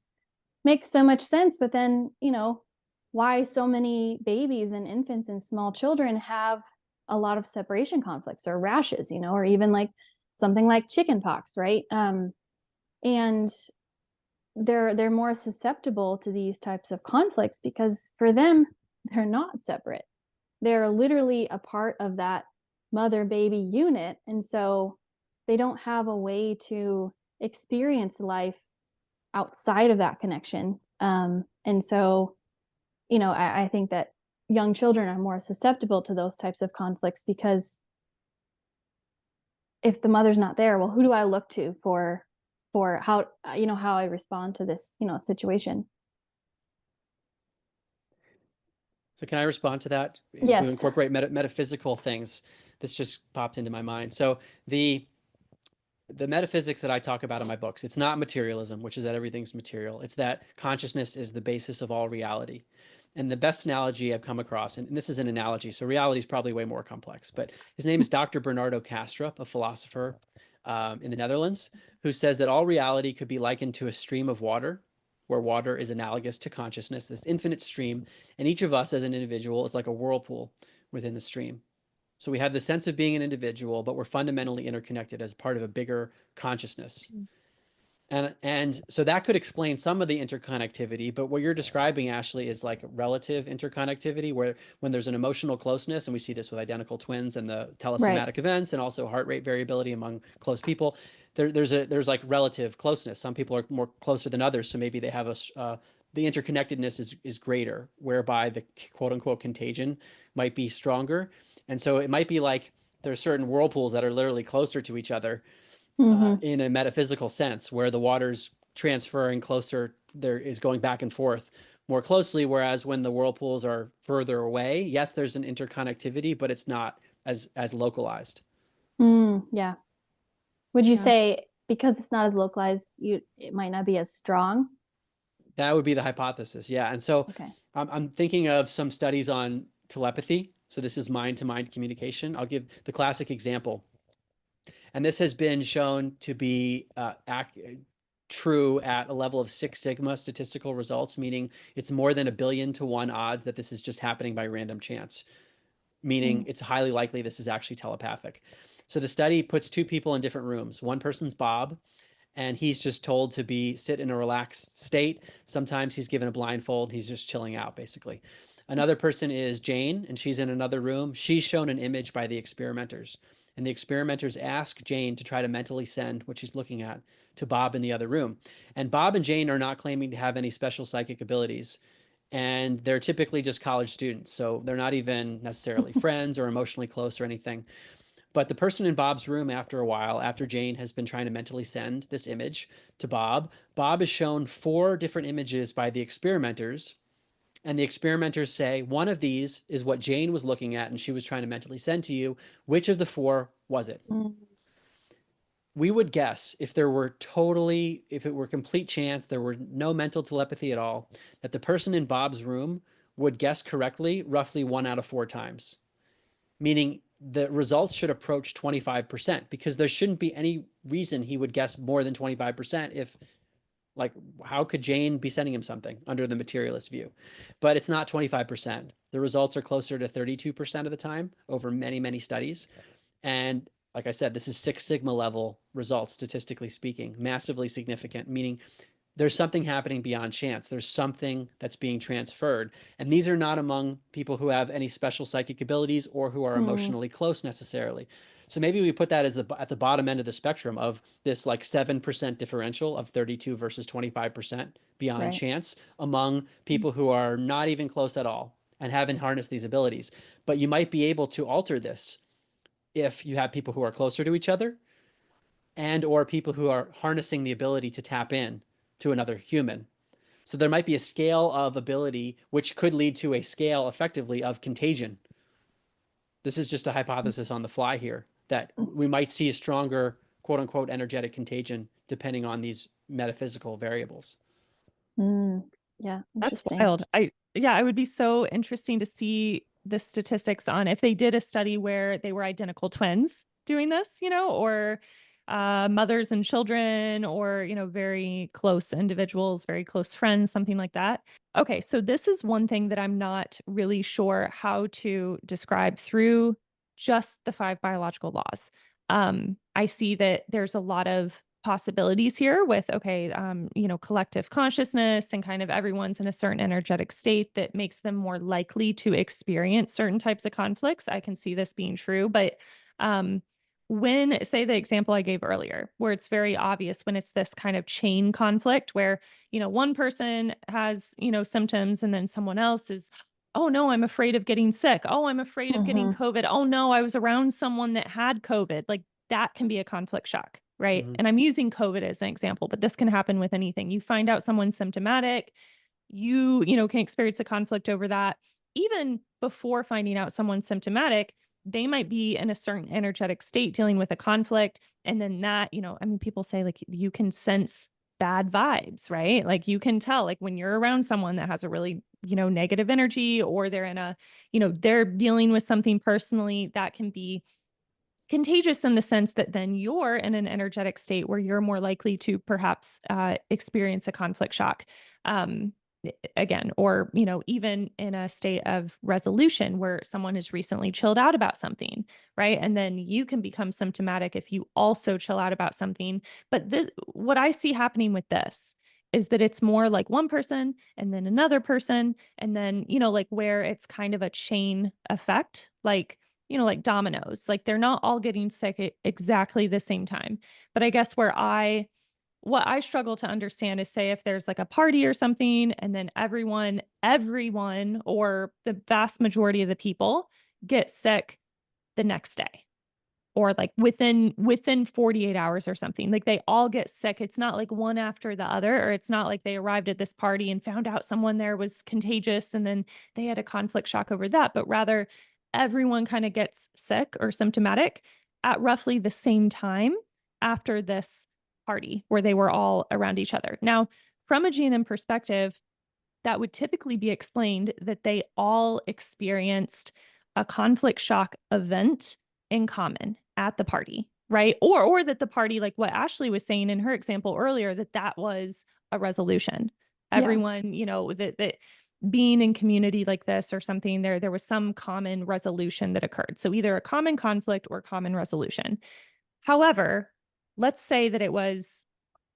makes so much sense. But then, why so many babies and infants and small children have a lot of separation conflicts or rashes, or even like something like chicken pox, right? And they're more susceptible to these types of conflicts because for them, they're not separate. They're literally a part of that mother baby unit. And so they don't have a way to experience life outside of that connection. And so, I think that young children are more susceptible to those types of conflicts because if the mother's not there, well, who do I look to for how I respond to this, situation? So can I respond to that? If we Yes. incorporate metaphysical things, this just popped into my mind. So the metaphysics that I talk about in my books, it's not materialism, which is that everything's material. It's that consciousness is the basis of all reality. And the best analogy I've come across, and this is an analogy, so reality is probably way more complex, but his name is Dr. Bernardo Kastrup, a philosopher in the Netherlands, who says that all reality could be likened to a stream of water, where water is analogous to consciousness, this infinite stream, and each of us as an individual is like a whirlpool within the stream. So we have the sense of being an individual, but we're fundamentally interconnected as part of a bigger consciousness. And so that could explain some of the interconnectivity, but what you're describing, Ashlee, is like relative interconnectivity, where when there's an emotional closeness, and we see this with identical twins and the Right. telesomatic events, and also heart rate variability among close people, there's like relative closeness. Some people are more closer than others, so maybe they have the interconnectedness is greater, whereby the quote unquote contagion might be stronger, and so it might be like there are certain whirlpools that are literally closer to each other Mm-hmm. in a metaphysical sense, where the water's transferring closer, there is going back and forth more closely. Whereas when the whirlpools are further away, yes, there's an interconnectivity, but it's not as localized. Yeah. Would you Yeah. say because it's not as localized, it might not be as strong? That would be the hypothesis. Yeah. And so Okay. I'm thinking of some studies on telepathy. So this is mind to mind communication. I'll give the classic example. And this has been shown to be true at a level of 6 sigma statistical results, meaning it's more than 1,000,000,000 to 1 odds that this is just happening by random chance, meaning Mm. it's highly likely this is actually telepathic. So the study puts two people in different rooms. One person's Bob, and he's just told to sit in a relaxed state. Sometimes he's given a blindfold. He's just chilling out, basically. Another person is Jane, and she's in another room. She's shown an image by the experimenters, and the experimenters ask Jane to try to mentally send what she's looking at to Bob in the other room. And Bob and Jane are not claiming to have any special psychic abilities, and they're typically just college students, so they're not even necessarily friends or emotionally close or anything. But the person in Bob's room, after a while, after Jane has been trying to mentally send this image to Bob, Bob is shown 4 different images by the experimenters. And the experimenters say, one of these is what Jane was looking at and she was trying to mentally send to you. Which of the 4 was it? Mm. We would guess, if it were complete chance, there were no mental telepathy at all, that the person in Bob's room would guess correctly roughly 1 out of 4 times, meaning the results should approach 25%, because there shouldn't be any reason he would guess more than 25% if Like, how could Jane be sending him something under the materialist view? But it's not 25%. The results are closer to 32% of the time over many, many studies. And like I said, this is Six Sigma level results, statistically speaking, massively significant, meaning there's something happening beyond chance. There's something that's being transferred. And these are not among people who have any special psychic abilities or who are emotionally close necessarily. So maybe we put that as at the bottom end of the spectrum of this like 7% differential of 32 versus 25% beyond Right. chance among people who are not even close at all and haven't harnessed these abilities. But you might be able to alter this if you have people who are closer to each other and or people who are harnessing the ability to tap in to another human. So there might be a scale of ability which could lead to a scale effectively of contagion. This is just a hypothesis on the fly here that we might see a stronger quote unquote energetic contagion depending on these metaphysical variables. Yeah, That's interesting. wild. Yeah, it would be so interesting to see the statistics on if they did a study where they were identical twins doing this, or mothers and children, or, very close individuals, very close friends, something like that. Okay, so this is one thing that I'm not really sure how to describe through just the five biological laws. I see that there's a lot of possibilities here with collective consciousness and kind of everyone's in a certain energetic state that makes them more likely to experience certain types of conflicts. I can see this being true, but when, say, the example I gave earlier, where it's very obvious when it's this kind of chain conflict where, one person has, symptoms and then someone else is, oh no, I'm afraid of getting sick. Oh, I'm afraid of getting COVID. Oh no, I was around someone that had COVID. Like that can be a conflict shock, right? Mm-hmm. And I'm using COVID as an example, but this can happen with anything. You find out someone's symptomatic, you can experience a conflict over that. Even before finding out someone's symptomatic, they might be in a certain energetic state dealing with a conflict. And then that, people say like you can sense bad vibes, right? Like you can tell, like when you're around someone that has a really, negative energy, or they're in a, they're dealing with something personally that can be contagious in the sense that then you're in an energetic state where you're more likely to perhaps experience a conflict shock. Again, or, even in a state of resolution where someone has recently chilled out about something, right? And then you can become symptomatic if you also chill out about something. But what I see happening with this is that it's more like one person and then another person, and then, like where it's kind of a chain effect, like dominoes, like they're not all getting sick at exactly the same time. But I guess what I struggle to understand is, say, if there's like a party or something, and then everyone, or the vast majority of the people get sick the next day, or like within 48 hours or something, like they all get sick. It's not like one after the other, or it's not like they arrived at this party and found out someone there was contagious and then they had a conflict shock over that, but rather everyone kind of gets sick or symptomatic at roughly the same time after this party where they were all around each other. Now, from a GNM perspective, that would typically be explained that they all experienced a conflict shock event in common at the party, right? Or that the party, like what Ashlee was saying in her example earlier, that was a resolution. Yeah. Everyone, that being in community like this or something, there was some common resolution that occurred. So either a common conflict or common resolution. However, let's say that it was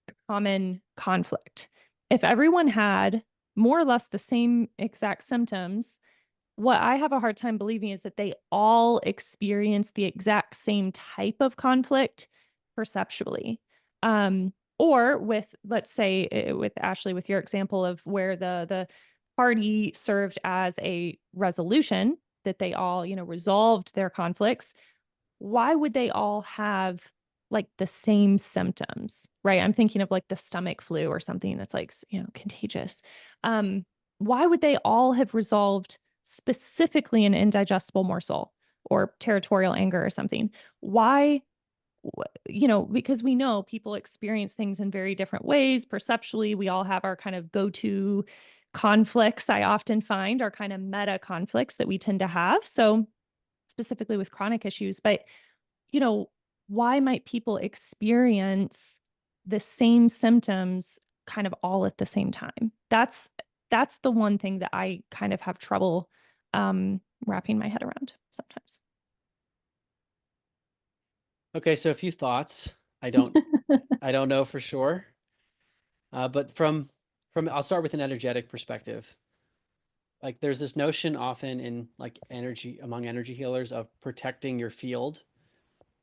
a common conflict. If everyone had more or less the same exact symptoms, what I have a hard time believing is that they all experience the exact same type of conflict perceptually. Or with, let's say, with Ashlee, with your example of where the party served as a resolution, that they all, resolved their conflicts. Why would they all have like the same symptoms, right? I'm thinking of like the stomach flu or something that's like, contagious. Why would they all have resolved specifically an indigestible morsel or territorial anger or something? Why? Because we know people experience things in very different ways. Perceptually, we all have our kind of go-to conflicts. I often find are kind of meta conflicts that we tend to have. So specifically with chronic issues, but you know, why might people experience the same symptoms kind of all at the same time. That's the one thing that I kind of have trouble wrapping my head around sometimes. Okay, so a few thoughts. I don't know for sure, but from I'll start with an energetic perspective. Like there's this notion often in like energy among energy healers of protecting your field.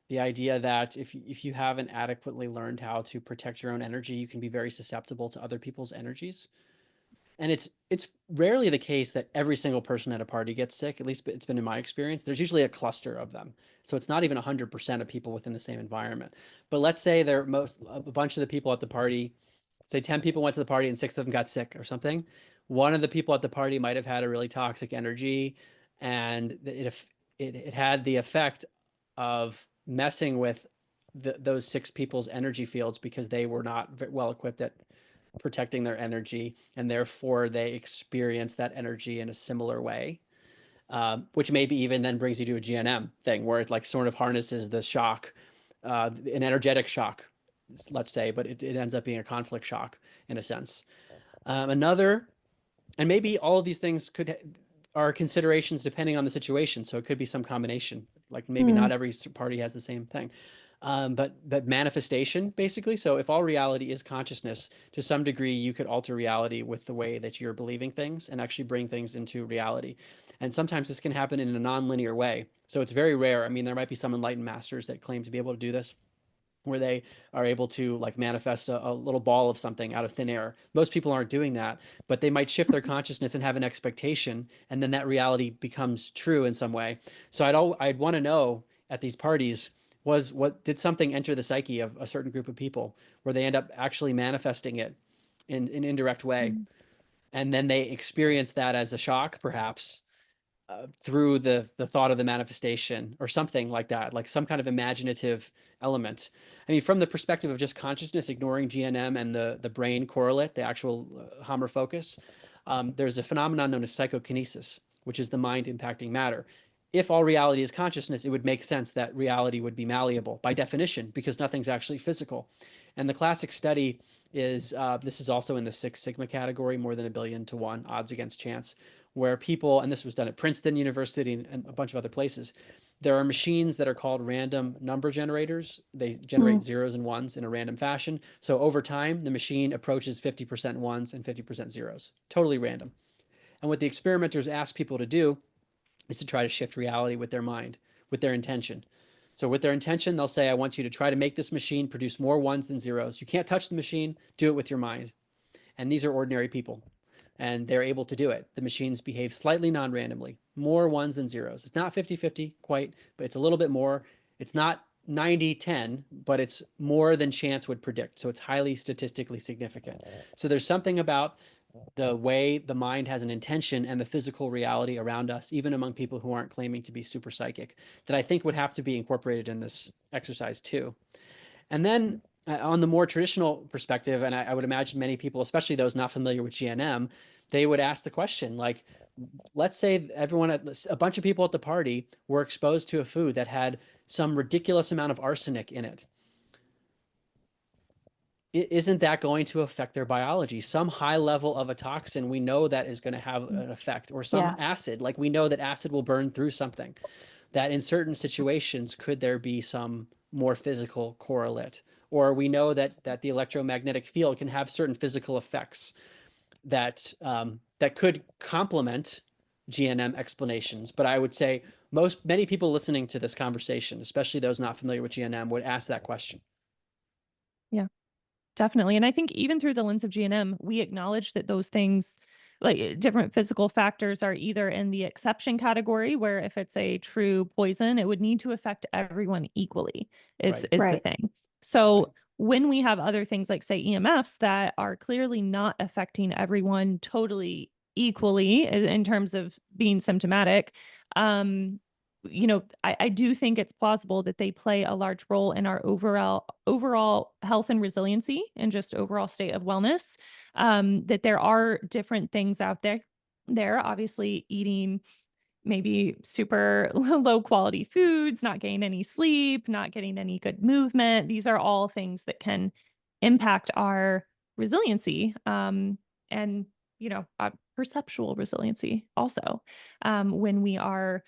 The idea that if you haven't adequately learned how to protect your own energy, you can be very susceptible to other people's energies. And it's rarely the case that every single person at a party gets sick. At least it's been in my experience. There's usually a cluster of them, so it's not even 100% of people within the same environment. But let's say a bunch of the people at the party, say 10 people went to the party and 6 of them got sick or something. One of the people at the party might have had a really toxic energy, and it had the effect of messing with those 6 people's energy fields because they were not well equipped at protecting their energy, and therefore they experience that energy in a similar way, which maybe even then brings you to a GNM thing where it like sort of harnesses the shock, an energetic shock, let's say, but it ends up being a conflict shock in a sense. Another, and maybe all of these things are considerations depending on the situation. So it could be some combination. Like maybe not every party has the same thing. But manifestation basically. So if all reality is consciousness, to some degree, you could alter reality with the way that you're believing things and actually bring things into reality. And sometimes this can happen in a non-linear way. So it's very rare. I mean, there might be some enlightened masters that claim to be able to do this, where they are able to like manifest a little ball of something out of thin air. Most people aren't doing that, but they might shift their consciousness and have an expectation, and then that reality becomes true in some way. So I'd want to know at these parties, was what did something enter the psyche of a certain group of people where they end up actually manifesting it in an indirect way, and then they experience that as a shock, perhaps, through the thought of the manifestation or something like that, like some kind of imaginative element. I mean, from the perspective of just consciousness, ignoring GNM and the brain correlate, the actual Hammer focus, there's a phenomenon known as psychokinesis, which is the mind impacting matter. If all reality is consciousness, it would make sense that reality would be malleable by definition because nothing's actually physical. And the classic study is this is also in the Six Sigma category, more than 1,000,000,000 to 1 odds against chance, where people, and this was done at Princeton University and a bunch of other places, there are machines that are called random number generators. They generate zeros and ones in a random fashion. So over time, the machine approaches 50% ones and 50% zeros, totally random. And what the experimenters ask people to do is to try to shift reality with their mind, with their intention. So with their intention, they'll say, I want you to try to make this machine produce more ones than zeros. You can't touch the machine, do it with your mind. And these are ordinary people, and they're able to do it. The machines behave slightly non-randomly, more ones than zeros. It's not 50-50 quite, but it's a little bit more. It's not 90-10, but it's more than chance would predict. So it's highly statistically significant. So there's something about the way the mind has an intention and the physical reality around us, even among people who aren't claiming to be super psychic, that I think would have to be incorporated in this exercise too. And then on the more traditional perspective, and I would imagine many people, especially those not familiar with GNM, they would ask the question, like, let's say a bunch of people at the party were exposed to a food that had some ridiculous amount of arsenic in it. Isn't that going to affect their biology? Some high level of a toxin, we know that is going to have an effect, or some acid, like we know that acid will burn through something. That in certain situations, could there be some more physical correlate? Or we know that the electromagnetic field can have certain physical effects that that could complement GNM explanations. But I would say many people listening to this conversation, especially those not familiar with GNM, would ask that question. Yeah. Definitely. And I think even through the lens of GNM, we acknowledge that those things, like different physical factors, are either in the exception category, where if it's a true poison, it would need to affect everyone equally, is the thing. So when we have other things like, say, EMFs that are clearly not affecting everyone totally equally in terms of being symptomatic, I do think it's plausible that they play a large role in our overall health and resiliency and just overall state of wellness. That there are different things out there. Obviously eating maybe super low quality foods, not getting any sleep, not getting any good movement. These are all things that can impact our resiliency, and perceptual resiliency also, when we are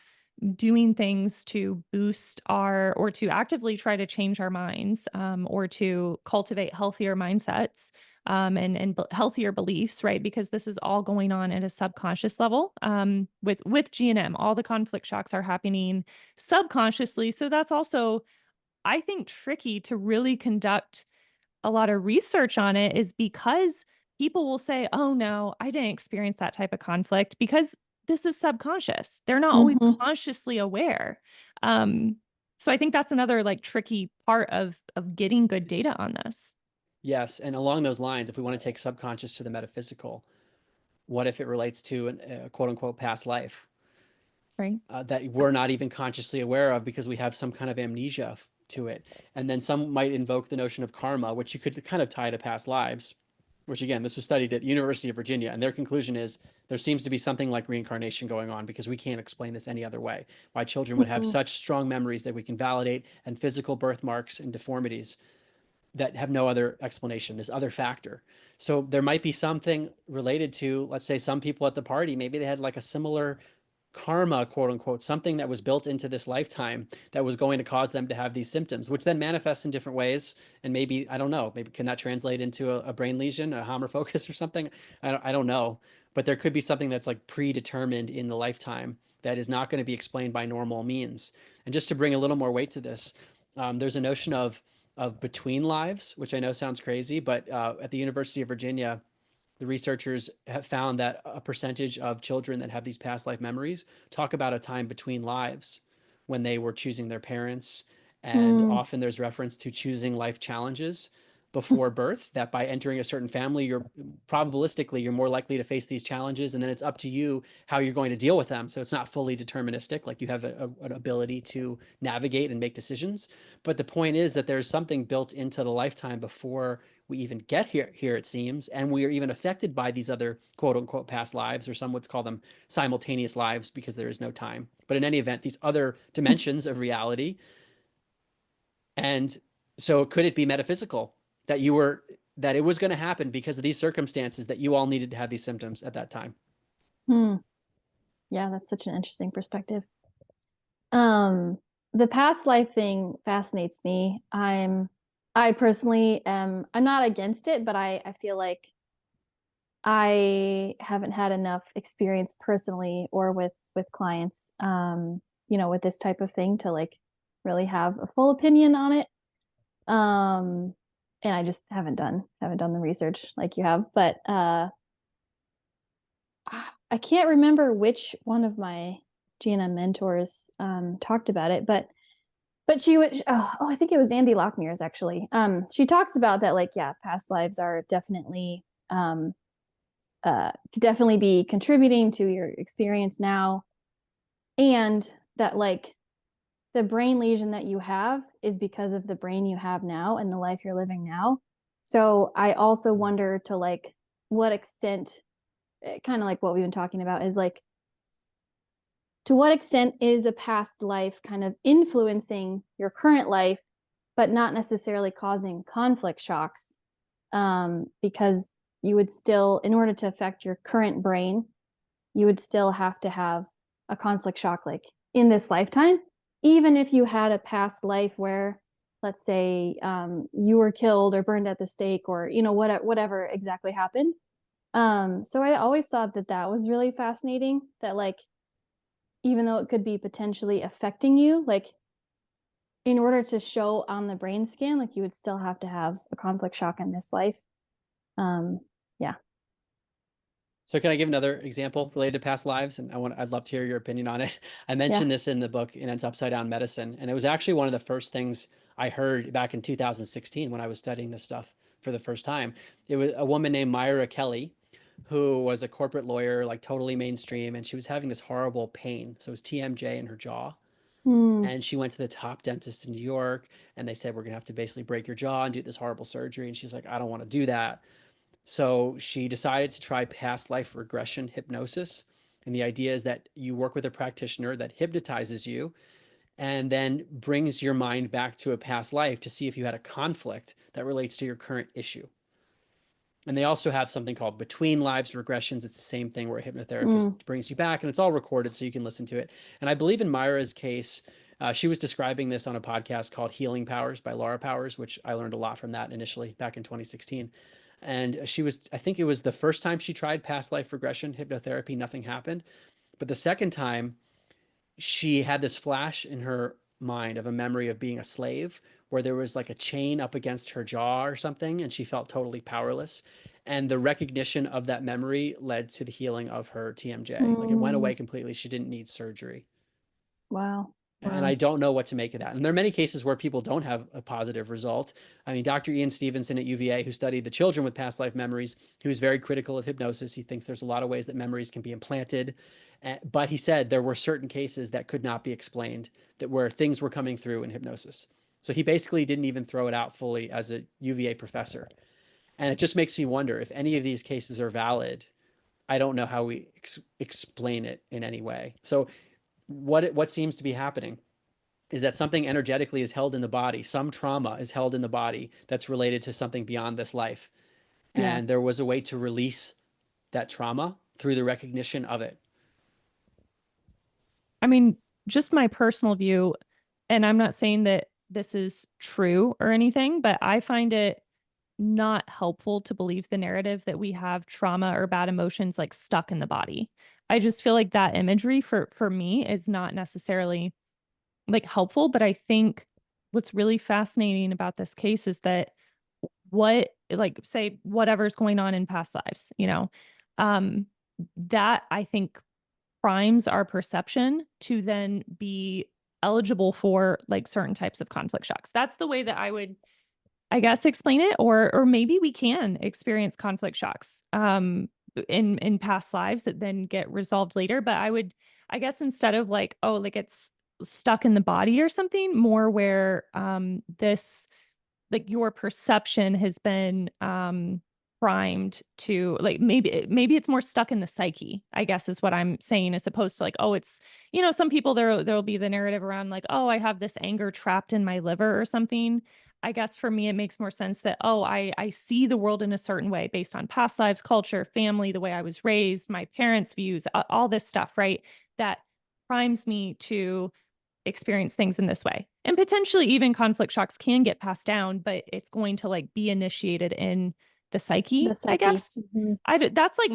doing things to boost our or to actively try to change our minds, or to cultivate healthier mindsets, and healthier beliefs, right? Because this is all going on at a subconscious level, with GNM. All the conflict shocks are happening subconsciously, so that's also, I think, tricky to really conduct a lot of research on it, is because people will say, "Oh no, I didn't experience that type of conflict," because this is subconscious. They're not always Mm-hmm. consciously aware. Um, so I think that's another like tricky part of getting good data on this. Yes, and along those lines, if we want to take subconscious to the metaphysical, what if it relates to a quote unquote past life Right. that we're not even consciously aware of because we have some kind of amnesia to it? And then some might invoke the notion of karma, which you could kind of tie to past lives, which again, this was studied at the University of Virginia, and their conclusion is there seems to be something like reincarnation going on because we can't explain this any other way. Why children would have Mm-hmm. such strong memories that we can validate and physical birthmarks and deformities that have no other explanation, this other factor. So there might be something related to, let's say, some people at the party, maybe they had like a similar karma, quote unquote, something that was built into this lifetime that was going to cause them to have these symptoms, which then manifests in different ways. And maybe, I don't know, maybe can that translate into a brain lesion, a Hammer focus or something? I don't know. But there could be something that's like predetermined in the lifetime that is not going to be explained by normal means. And just to bring a little more weight to this, there's a notion of between lives, which I know sounds crazy, but at the University of Virginia, the researchers have found that a percentage of children that have these past life memories talk about a time between lives when they were choosing their parents. And Mm. often there's reference to choosing life challenges before birth, that by entering a certain family, you're probabilistically, you're more likely to face these challenges. And then it's up to you how you're going to deal with them. So it's not fully deterministic, like you have an ability to navigate and make decisions. But the point is that there's something built into the lifetime before we even get here, it seems, and we are even affected by these other quote unquote past lives, or some would call them simultaneous lives because there is no time. But in any event, these other dimensions of reality. And so could it be metaphysical that that it was going to happen because of these circumstances that you all needed to have these symptoms at that time? Hmm. Yeah, that's such an interesting perspective. Um, the past life thing fascinates me. I personally I'm not against it, but I feel like I haven't had enough experience personally or with clients, with this type of thing to like really have a full opinion on it. Um, and I just haven't done the research like you have, but I can't remember which one of my GNM mentors talked about it, but she would I think it was Andy Lockmear's actually. She talks about that, like, yeah, past lives are could definitely be contributing to your experience now, and that like the brain lesion that you have is because of the brain you have now and the life you're living now. So I also wonder to like what extent, kind of like what we've been talking about, is like to what extent is a past life kind of influencing your current life, but not necessarily causing conflict shocks, because you would still, in order to affect your current brain, you would still have to have a conflict shock like in this lifetime, even if you had a past life where, let's say, you were killed or burned at the stake, or whatever exactly happened. So I always thought that that was really fascinating, that like even though it could be potentially affecting you, like in order to show on the brain scan, like you would still have to have a conflict shock in this life. Um, yeah. So can I give another example related to past lives? And I'd love to hear your opinion on it. I Yeah. mentioned this in the book, and it's Upside Down Medicine. And it was actually one of the first things I heard back in 2016 when I was studying this stuff for the first time. It was a woman named Myra Kelly, who was a corporate lawyer, like totally mainstream, and she was having this horrible pain. So it was TMJ in her jaw. Mm. And she went to the top dentist in New York, and they said, we're going to have to basically break your jaw and do this horrible surgery. And she's like, I don't want to do that. So she decided to try past life regression hypnosis. And the idea is that you work with a practitioner that hypnotizes you and then brings your mind back to a past life to see if you had a conflict that relates to your current issue. And they also have something called between lives regressions. It's the same thing where a hypnotherapist brings you back, and it's all recorded so you can listen to it. And I believe in Myra's case, she was describing this on a podcast called Healing Powers by Laura Powers, which I learned a lot from that initially back in 2016. And I think it was the first time she tried past life regression hypnotherapy, nothing happened. But the second time, she had this flash in her mind of a memory of being a slave where there was like a chain up against her jaw or something, and she felt totally powerless. And the recognition of that memory led to the healing of her TMJ. Like it went away completely. She didn't need surgery. Wow. And I don't know what to make of that. And there are many cases where people don't have a positive result. I mean, Dr. Ian Stevenson at UVA, who studied the children with past life memories, he was very critical of hypnosis. He thinks there's a lot of ways that memories can be implanted. But he said there were certain cases that could not be explained, that where things were coming through in hypnosis. So he basically didn't even throw it out fully as a UVA professor. And it just makes me wonder if any of these cases are valid. I don't know how we explain it in any way. So what seems to be happening is that something energetically is held in the body. Some trauma is held in the body that's related to something beyond this life. And there was a way to release that trauma through the recognition of it. I mean, just my personal view, and I'm not saying that this is true or anything, but I find it not helpful to believe the narrative that we have trauma or bad emotions like stuck in the body. I just feel like that imagery for me is not necessarily like helpful, but I think what's really fascinating about this case is that what like say whatever's going on in past lives, um that I think primes our perception to then be eligible for like certain types of conflict shocks. That's the way that I would, I guess, explain it. Or maybe we can experience conflict shocks in past lives that then get resolved later. But I guess instead of like, oh, like it's stuck in the body or something, more where this like your perception has been primed to like maybe it's more stuck in the psyche, I guess is what I'm saying, as opposed to like, oh, it's, some people there'll be the narrative around like, oh, I have this anger trapped in my liver or something. I guess for me it makes more sense that, oh, I see the world in a certain way based on past lives, culture, family, the way I was raised, my parents' views, all this stuff, right? That primes me to experience things in this way. And potentially even conflict shocks can get passed down, but it's going to like be initiated in the psyche, I guess. That's like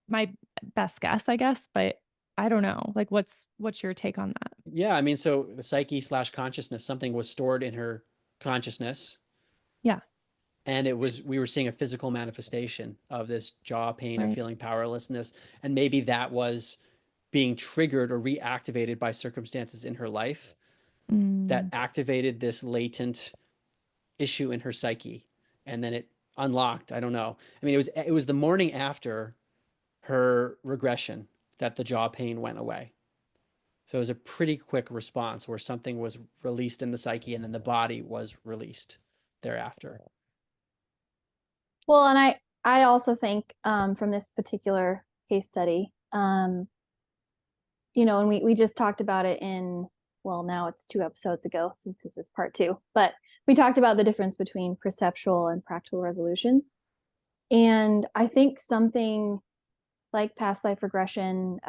my best guess, I guess, but I don't know. Like what's your take on that? Yeah, I mean, so the psyche / consciousness, something was stored in her consciousness. Yeah. And we were seeing a physical manifestation of this jaw pain, of Right. feeling powerlessness. And maybe that was being triggered or reactivated by circumstances in her life that activated this latent issue in her psyche. And then it unlocked, I don't know. I mean, it was the morning after her regression that the jaw pain went away. So it was a pretty quick response where something was released in the psyche and then the body was released thereafter. Well, and I also think from this particular case study, and we just talked about it well, now it's 2 episodes ago since this is part 2, but we talked about the difference between perceptual and practical resolutions. And I think something like past life regression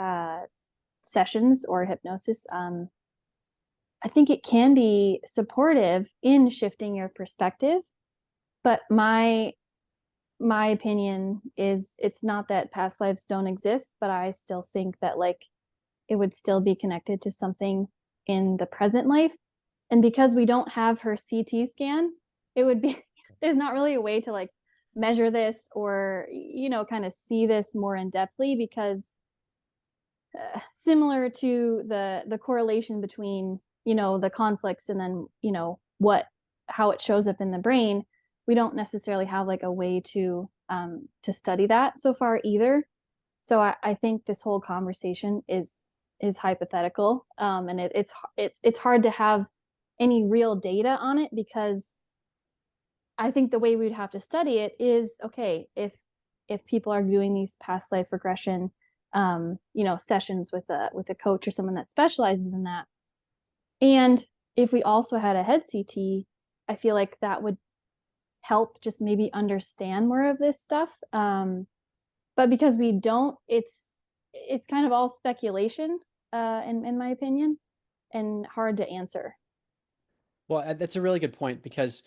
sessions or hypnosis, I think it can be supportive in shifting your perspective. But my opinion is it's not that past lives don't exist, but I still think that like it would still be connected to something in the present life. And because we don't have her CT scan, it would be there's not really a way to like measure this or kind of see this more in depthly, because similar to the correlation between the conflicts and then how it shows up in the brain, we don't necessarily have like a way to study that so far either. So I think this whole conversation is hypothetical, and it's hard to have any real data on it, because I think the way we'd have to study it is, okay, if people are doing these past life regression sessions with a coach or someone that specializes in that, and if we also had a head CT, I feel like that would help just maybe understand more of this stuff. But because we don't, it's kind of all speculation, in my opinion, and hard to answer. Well, that's a really good point because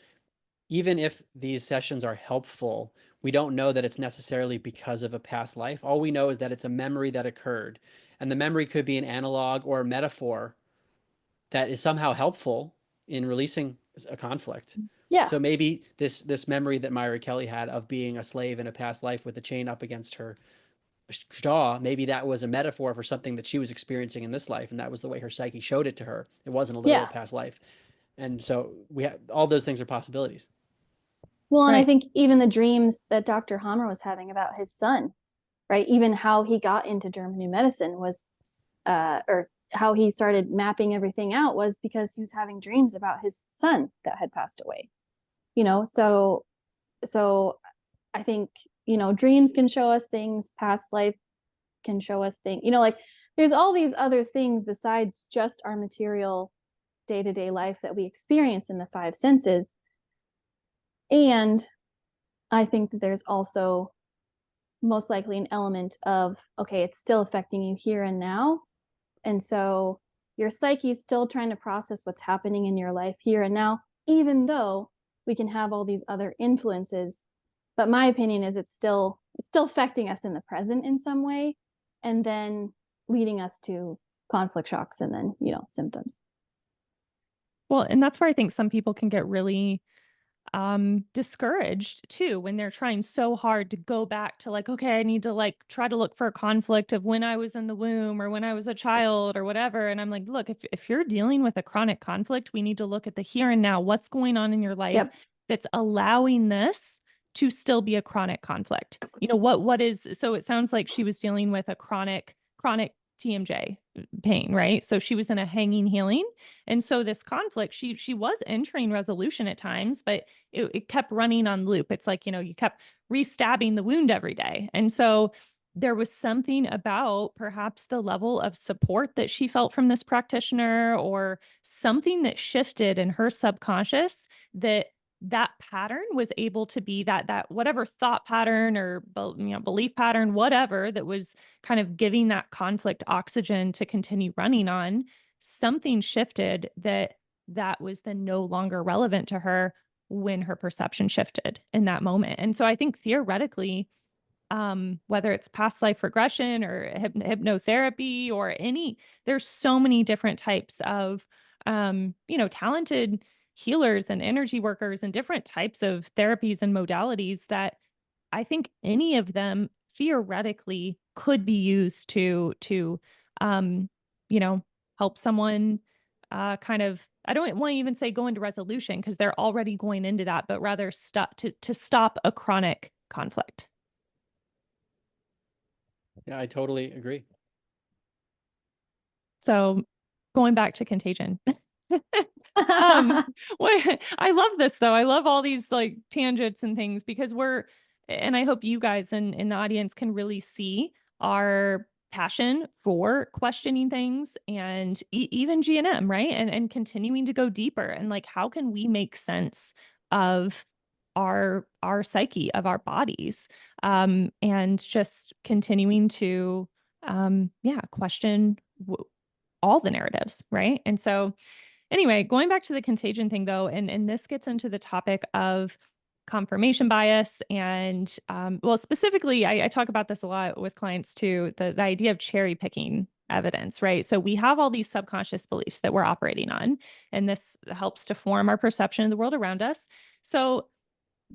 even if these sessions are helpful, we don't know that it's necessarily because of a past life. All we know is that it's a memory that occurred. And the memory could be an analog or a metaphor that is somehow helpful in releasing a conflict. Yeah. So maybe this memory that Myra Kelly had of being a slave in a past life with a chain up against her jaw, maybe that was a metaphor for something that she was experiencing in this life, and that was the way her psyche showed it to her. It wasn't a literal Yeah. past life. And so we have all those things are possibilities. Well, and I Right. think even the dreams that Dr. Hammer was having about his son, right? Even how he got into German New Medicine was, or how he started mapping everything out was because he was having dreams about his son that had passed away. So I think, dreams can show us things, past life can show us things, like there's all these other things besides just our material day-to-day life that we experience in the five senses. And I think that there's also most likely an element of, okay, it's still affecting you here and now. And so your psyche is still trying to process what's happening in your life here and now, even though we can have all these other influences. But my opinion is it's still affecting us in the present in some way, and then leading us to conflict shocks and then, symptoms. Well, and that's where I think some people can get really discouraged too when they're trying so hard to go back to like, okay, I need to like try to look for a conflict of when I was in the womb or when I was a child or whatever. And I'm like, look, if you're dealing with a chronic conflict, we need to look at the here and now, what's going on in your life Yep. that's allowing this to still be a chronic conflict. What is, so it sounds like she was dealing with a chronic TMJ pain, right? So she was in a hanging healing. And so this conflict, she was entering resolution at times, but it kept running on loop. It's like, you kept re-stabbing the wound every day. And so there was something about perhaps the level of support that she felt from this practitioner or something that shifted in her subconscious that pattern was able to be that whatever thought pattern or belief pattern, whatever that was kind of giving that conflict oxygen to continue running on, something shifted that was then no longer relevant to her when her perception shifted in that moment. And so I think theoretically, whether it's past life regression or hypnotherapy or there's so many different types of, talented healers and energy workers and different types of therapies and modalities that I think any of them theoretically could be used to, um, help someone, kind of, I don't want to even say go into resolution because they're already going into that, but rather to stop a chronic conflict. Yeah, I totally agree. So going back to Contagion. um I love this though. I love all these like tangents and things because and I hope you guys in the audience can really see our passion for questioning things and even GNM, right? And continuing to go deeper and like how can we make sense of our psyche, of our bodies, and just continuing to question all the narratives, right? And so anyway, going back to the contagion thing though, and this gets into the topic of confirmation bias and well, specifically, I talk about this a lot with clients too, the idea of cherry picking evidence, right? So we have all these subconscious beliefs that we're operating on, and this helps to form our perception of the world around us. So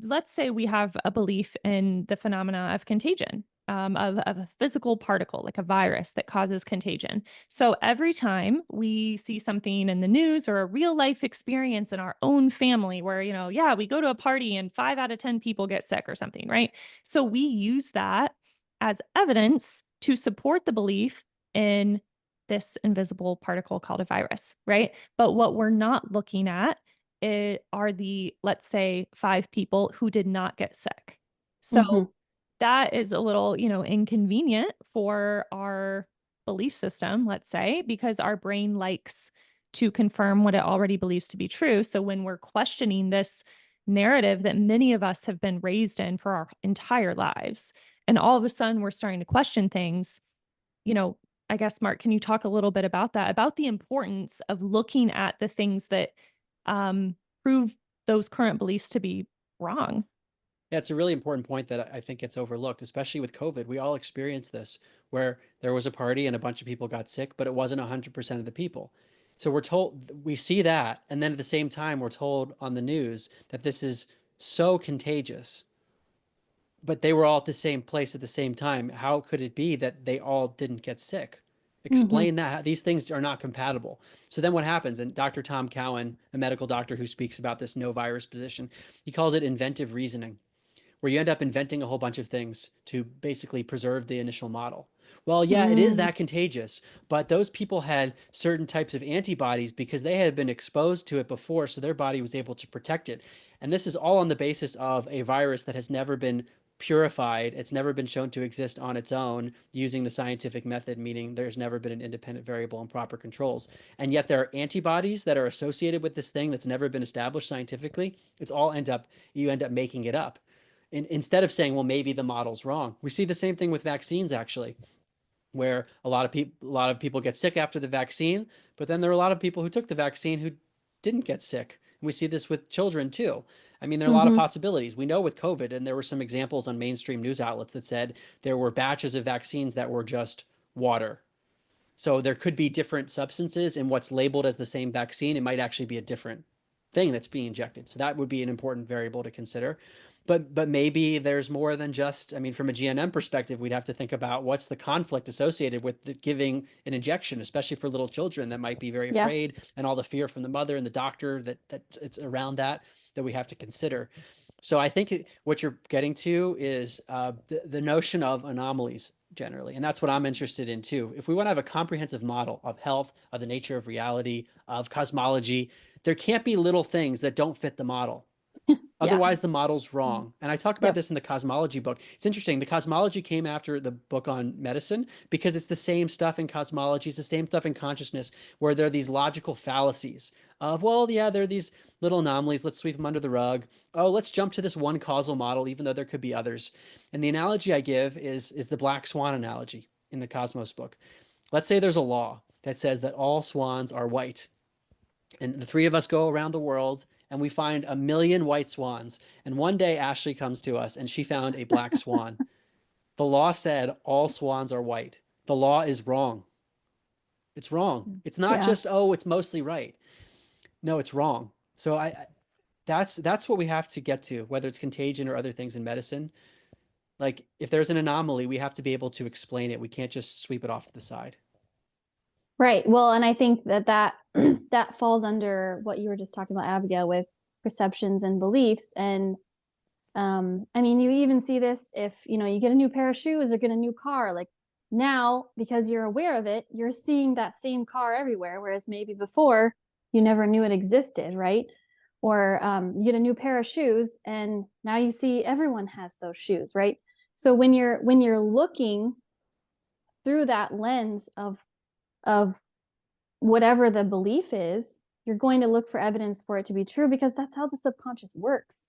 let's say we have a belief in the phenomena of contagion, of a physical particle like a virus that causes contagion. So every time we see something in the news or a real life experience in our own family where, yeah, we go to a party and 5 out of 10 people get sick or something, right? So we use that as evidence to support the belief in this invisible particle called a virus, right? But what we're not looking at are the, let's say, 5 people who did not get sick. So Mhm. that is a little, inconvenient for our belief system, let's say, because our brain likes to confirm what it already believes to be true. So when we're questioning this narrative that many of us have been raised in for our entire lives. And all of a sudden, we're starting to question things. You know, I guess, Mark, can you talk a little bit about that, about the importance of looking at the things that prove those current beliefs to be wrong? Yeah, it's a really important point that I think gets overlooked, especially with COVID. We all experienced this where there was a party and a bunch of people got sick, but it wasn't 100% of the people. So we're told, we see that. And then at the same time, we're told on the news that this is so contagious, but they were all at the same place at the same time. How could it be that they all didn't get sick? Mm-hmm. Explain that. These things are not compatible. So then what happens? And Dr. Tom Cowan, a medical doctor who speaks about this no virus position, he calls it inventive reasoning, where you end up inventing a whole bunch of things to basically preserve the initial model. Well, yeah, it is Mm. that contagious, but those people had certain types of antibodies because they had been exposed to it before, so their body was able to protect it. And this is all on the basis of a virus that has never been purified. It's never been shown to exist on its own using the scientific method, meaning there's never been an independent variable and proper controls. And yet there are antibodies that are associated with this thing that's never been established scientifically. It's all you end up making it up. Instead of saying, well, maybe the model's wrong. We see the same thing with vaccines, actually, where a lot of people get sick after the vaccine, but then there are a lot of people who took the vaccine who didn't get sick. And we see this with children too. I mean, there are a lot of Mm-hmm. possibilities. We know with COVID, and there were some examples on mainstream news outlets that said there were batches of vaccines that were just water. So there could be different substances in what's labeled as the same vaccine. It might actually be a different thing that's being injected. So that would be an important variable to consider. But maybe there's more than just, I mean, from a GNM perspective, we'd have to think about what's the conflict associated with giving an injection, especially for little children that might be very Yeah. afraid, and all the fear from the mother and the doctor that it's around that we have to consider. So I think what you're getting to is the notion of anomalies generally. And that's what I'm interested in too. If we want to have a comprehensive model of health, of the nature of reality, of cosmology, there can't be little things that don't fit the model. Yeah. Otherwise, the model's wrong. And I talk about Yep. this in the cosmology book. It's interesting. The cosmology came after the book on medicine because it's the same stuff in cosmology. It's the same stuff in consciousness where there are these logical fallacies of, well, yeah, there are these little anomalies. Let's sweep them under the rug. Oh, let's jump to this one causal model, even though there could be others. And the analogy I give is the black swan analogy in the Cosmos book. Let's say there's a law that says that all swans are white. And the three of us go around the world and we find a million white swans. And one day Ashlee comes to us and she found a black swan. The law said all swans are white. The law is wrong. It's wrong. It's not Yeah. just, oh, it's mostly right. No, it's wrong. So that's what we have to get to, whether it's contagion or other things in medicine. Like if there's an anomaly, we have to be able to explain it. We can't just sweep it off to the side. Right. Well, and I think that that falls under what you were just talking about, Abigail, with perceptions and beliefs. And I mean, you even see this if, you get a new pair of shoes or get a new car. Like now, because you're aware of it, you're seeing that same car everywhere, whereas maybe before you never knew it existed, right? Or you get a new pair of shoes and now you see everyone has those shoes, right? So when you're looking through that lens of whatever the belief is, you're going to look for evidence for it to be true because that's how the subconscious works.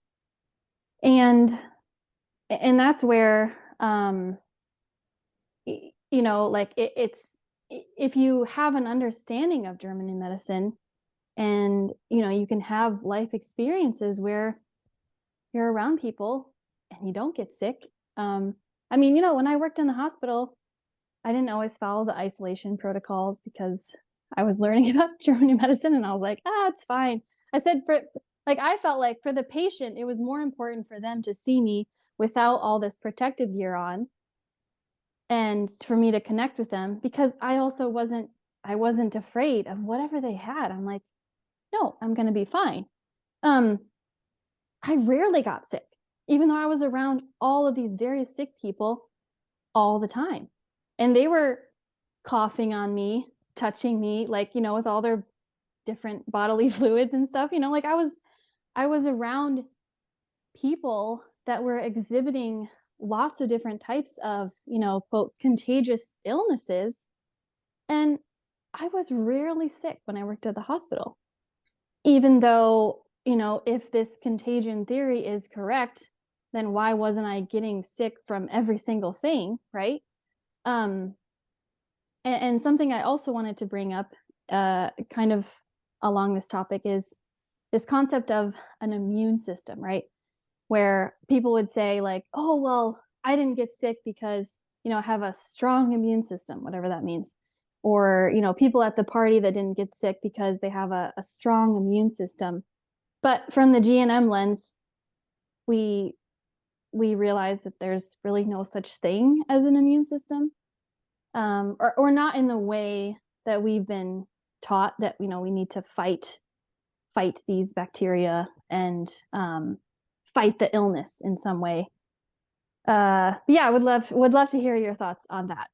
And that's where like it's if you have an understanding of German medicine and you can have life experiences where you're around people and you don't get sick. I mean, when I worked in the hospital, I didn't always follow the isolation protocols because I was learning about German medicine and I was like, it's fine. I said I felt like for the patient, it was more important for them to see me without all this protective gear on and for me to connect with them because I wasn't afraid of whatever they had. I'm like, no, I'm going to be fine. I rarely got sick, even though I was around all of these very sick people all the time. And they were coughing on me, touching me, with all their different bodily fluids and stuff, like I was around people that were exhibiting lots of different types of, quote, contagious illnesses. And I was rarely sick when I worked at the hospital, even though if this contagion theory is correct, then why wasn't I getting sick from every single thing, right? Um, and something I also wanted to bring up, kind of along this topic, is this concept of an immune system, right? Where people would say, like, oh, well, I didn't get sick because, I have a strong immune system, whatever that means. Or, people at the party that didn't get sick because they have a strong immune system. But from the GNM lens, we realize that there's really no such thing as an immune system, or not in the way that we've been taught, that we need to fight these bacteria and fight the illness in some way. Yeah, would love to hear your thoughts on that.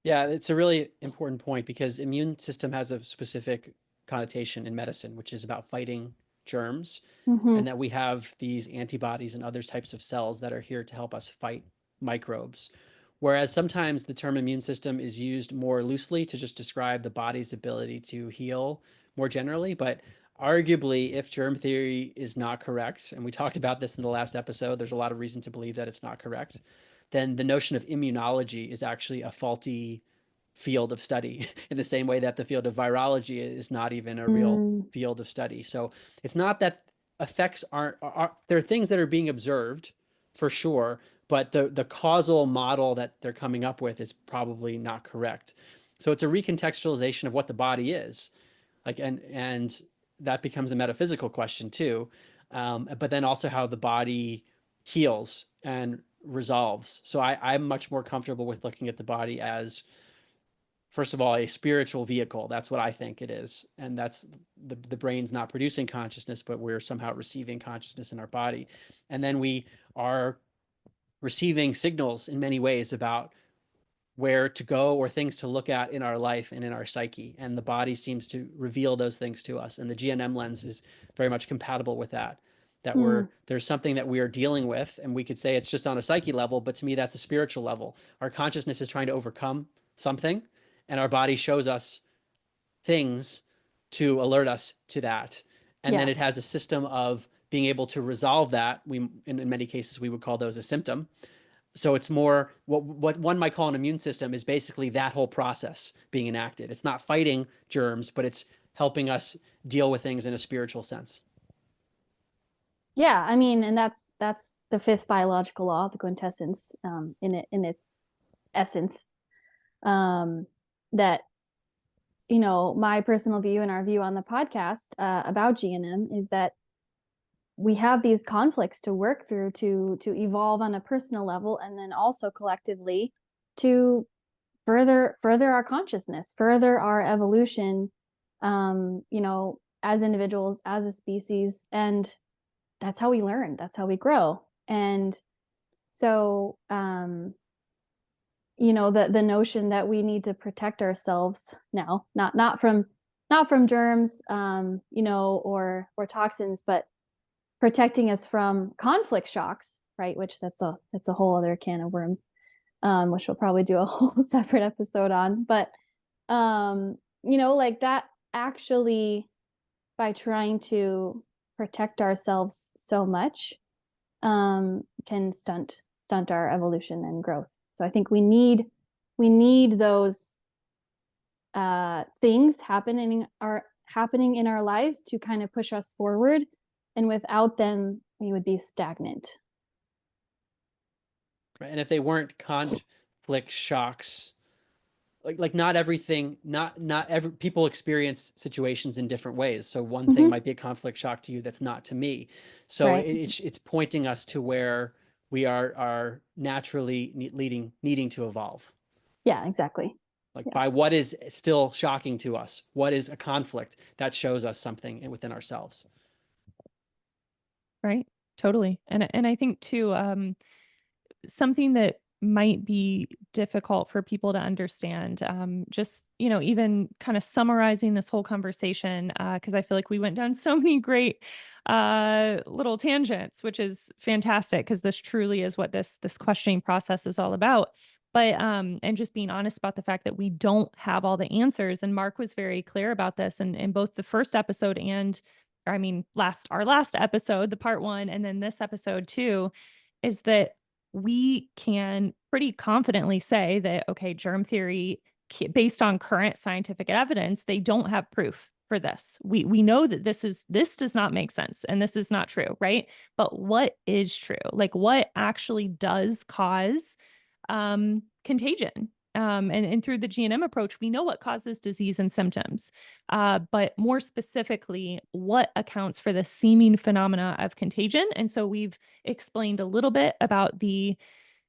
Yeah, it's a really important point because immune system has a specific connotation in medicine, which is about fighting germs, Mm-hmm. and that we have these antibodies and other types of cells that are here to help us fight microbes. Whereas sometimes the term immune system is used more loosely to just describe the body's ability to heal more generally. But arguably, if germ theory is not correct, and we talked about this in the last episode, there's a lot of reason to believe that it's not correct, then the notion of immunology is actually a faulty field of study in the same way that the field of virology is not even a real Mm, field of study. So it's not that effects aren't there are things that are being observed for sure, but the causal model that they're coming up with is probably not correct. So it's a recontextualization of what the body is, like, and that becomes a metaphysical question too, but then also how the body heals and resolves. So I'm much more comfortable with looking at the body as, first of all, a spiritual vehicle. That's what I think it is. And that's the brain's not producing consciousness, but we're somehow receiving consciousness in our body. And then we are receiving signals in many ways about where to go or things to look at in our life and in our psyche. And the body seems to reveal those things to us. And the GNM lens is very much compatible with that. That mm, there's something that we are dealing with, and we could say it's just on a psyche level, but to me, that's a spiritual level. Our consciousness is trying to overcome something, and our body shows us things to alert us to that. And yeah. then it has a system of being able to resolve that. In many cases, we would call those a symptom. So it's more what one might call an immune system is basically that whole process being enacted. It's not fighting germs, but it's helping us deal with things in a spiritual sense. Yeah, I mean, and that's the fifth biological law, the quintessence, in its essence. Um, that my personal view and our view on the podcast about GNM is that we have these conflicts to work through to evolve on a personal level, and then also collectively to further our consciousness, further our evolution, as individuals, as a species. And that's how we learn, that's how we grow. And so the notion that we need to protect ourselves now, not from germs, or toxins, but protecting us from conflict shocks, right? Which that's a whole other can of worms, which we'll probably do a whole separate episode on. But like that, actually, by trying to protect ourselves so much, can stunt our evolution and growth. So I think we need those things happening in our lives to kind of push us forward, and without them we would be stagnant. Right? And if they weren't conflict shocks, like not everything, not every people experience situations in different ways. So one thing Mm-hmm. might be a conflict shock to you that's not to me. So Right. it's pointing us to where we are naturally needing to evolve. Yeah, exactly. Like Yeah. by what is still shocking to us, what is a conflict that shows us something within ourselves. Right. Totally. And I think too, something that might be difficult for people to understand, just, even kind of summarizing this whole conversation, because I feel like we went down so many great little tangents, which is fantastic because this truly is what this questioning process is all about. But and just being honest about the fact that we don't have all the answers. And Mark was very clear about this in both the first episode and I mean, our last episode, the part one, and then this episode too, is that we can pretty confidently say that, okay, germ theory, based on current scientific evidence, they don't have proof for this. We know that this does not make sense and this is not true, right? But what is true? Like what actually does cause contagion? And through the GNM approach, we know what causes disease and symptoms. But more specifically, what accounts for the seeming phenomena of contagion. And so we've explained a little bit about the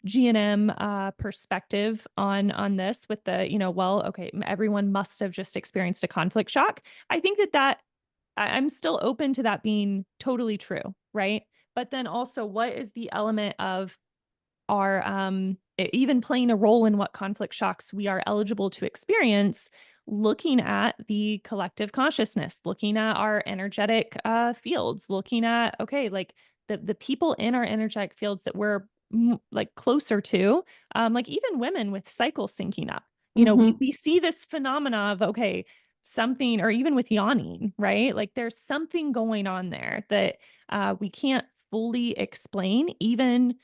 GNM perspective on this with the, well, okay, everyone must have just experienced a conflict shock. I think I'm still open to that being totally true, right? But then also, what is the element of are even playing a role in what conflict shocks we are eligible to experience, looking at the collective consciousness, looking at our energetic fields, looking at, okay, like the people in our energetic fields that we're like closer to, like even women with cycles syncing up. We see this phenomena of, okay, something, or even with yawning, right? Like there's something going on there that we can't fully explain, even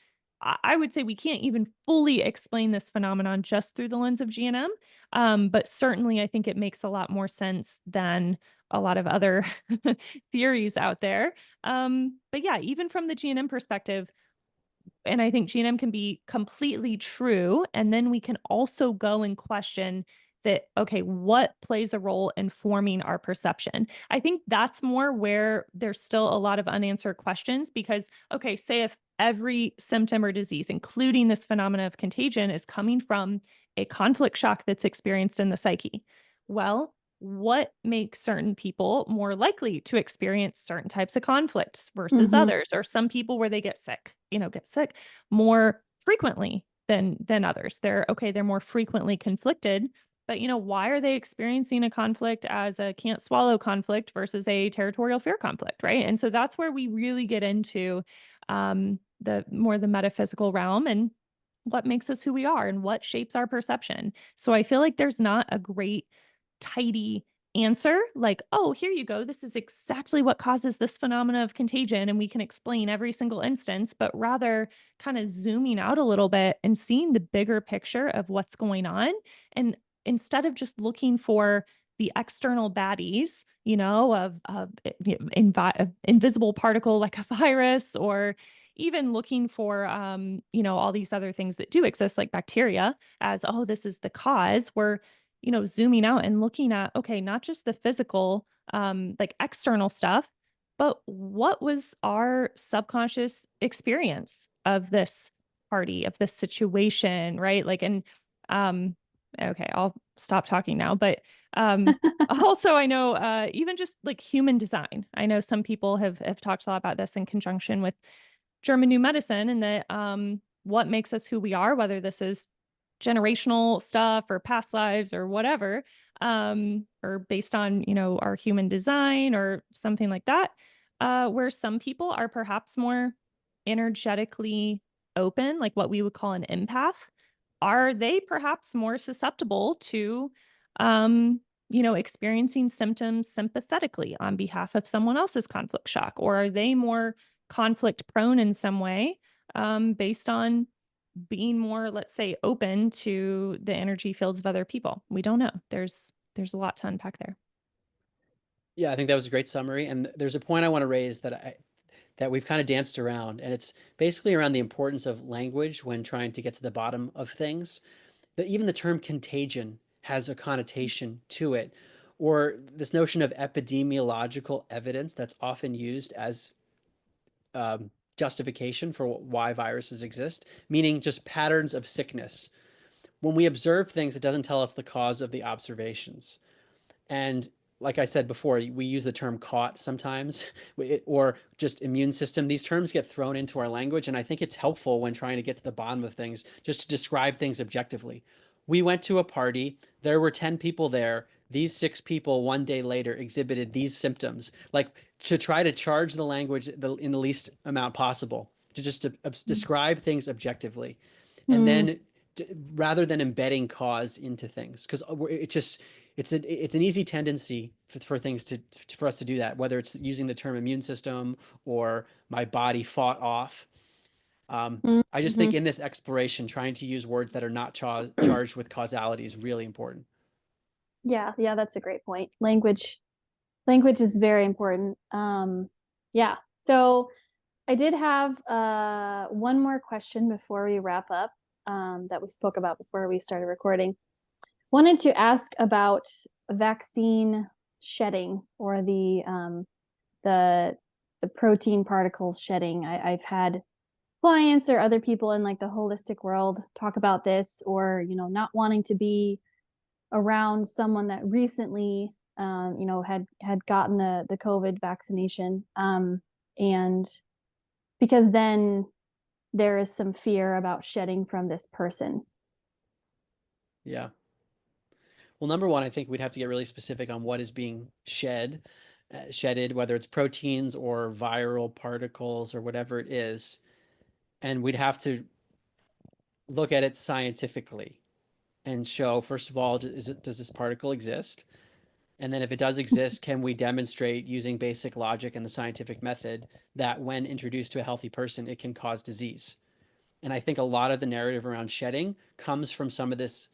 I would say we can't even fully explain this phenomenon just through the lens of GNM. But certainly, I think it makes a lot more sense than a lot of other theories out there. But yeah, even from the GNM perspective, and I think GNM can be completely true. And then we can also go and question that, okay, what plays a role in forming our perception? I think that's more where there's still a lot of unanswered questions because, okay, say if every symptom or disease, including this phenomena of contagion, is coming from a conflict shock that's experienced in the psyche. Well, what makes certain people more likely to experience certain types of conflicts versus others, or some people where they get sick more frequently than others. They're more frequently conflicted, but why are they experiencing a conflict as a can't swallow conflict versus a territorial fear conflict, right? And so that's where we really get into the metaphysical realm and what makes us who we are and what shapes our perception. So I feel like there's not a great tidy answer like, oh, here you go, this is exactly what causes this phenomena of contagion and we can explain every single instance, but rather kind of zooming out a little bit and seeing the bigger picture of what's going on. And instead of just looking for the external baddies, invisible particle like a virus, or even looking for all these other things that do exist like bacteria as, oh, this is the cause. We're zooming out and looking at, okay, not just the physical, like external stuff, but what was our subconscious experience of this party, of this situation, right? Like, and, okay, I'll stop talking now, but, also I know, even just like human design, I know some people have talked a lot about this in conjunction with German new medicine and that, what makes us who we are, whether this is generational stuff or past lives or whatever, or based on, our human design or something like that, where some people are perhaps more energetically open, like what we would call an empath. Are they perhaps more susceptible to, experiencing symptoms sympathetically on behalf of someone else's conflict shock? Or are they more conflict prone in some way, based on being more, let's say, open to the energy fields of other people? We don't know. There's a lot to unpack there. Yeah, I think that was a great summary. And there's a point I want to raise that we've kind of danced around, and it's basically around the importance of language when trying to get to the bottom of things. That even the term contagion has a connotation to it, or this notion of epidemiological evidence that's often used as justification for why viruses exist, meaning just patterns of sickness. When we observe things, it doesn't tell us the cause of the observations. And like I said before, we use the term caught sometimes, or just immune system. These terms get thrown into our language, and I think it's helpful when trying to get to the bottom of things, just to describe things objectively. We went to a party, there were 10 people there. These 6 people 1 day later exhibited these symptoms. Like, to try to charge the language in the least amount possible, to just describe things objectively. And then rather than embedding cause into things, because it's an easy tendency for things for us to do that, whether it's using the term immune system or my body fought off. I just Mm-hmm. think in this exploration, trying to use words that are not charged with causality is really important. Yeah, yeah, that's a great point. Language is very important. Yeah. So I did have one more question before we wrap up, that we spoke about before we started recording. Wanted to ask about vaccine shedding, or the the protein particles shedding. I've had clients or other people in like the holistic world talk about this, or not wanting to be around someone that recently had gotten the COVID vaccination, and because then there is some fear about shedding from this person. Yeah. Well, number one, I think we'd have to get really specific on what is being shedded, whether it's proteins or viral particles or whatever it is. And we'd have to look at it scientifically and show, first of all, does this particle exist? And then if it does exist, can we demonstrate using basic logic and the scientific method that when introduced to a healthy person, it can cause disease? And I think a lot of the narrative around shedding comes from some of this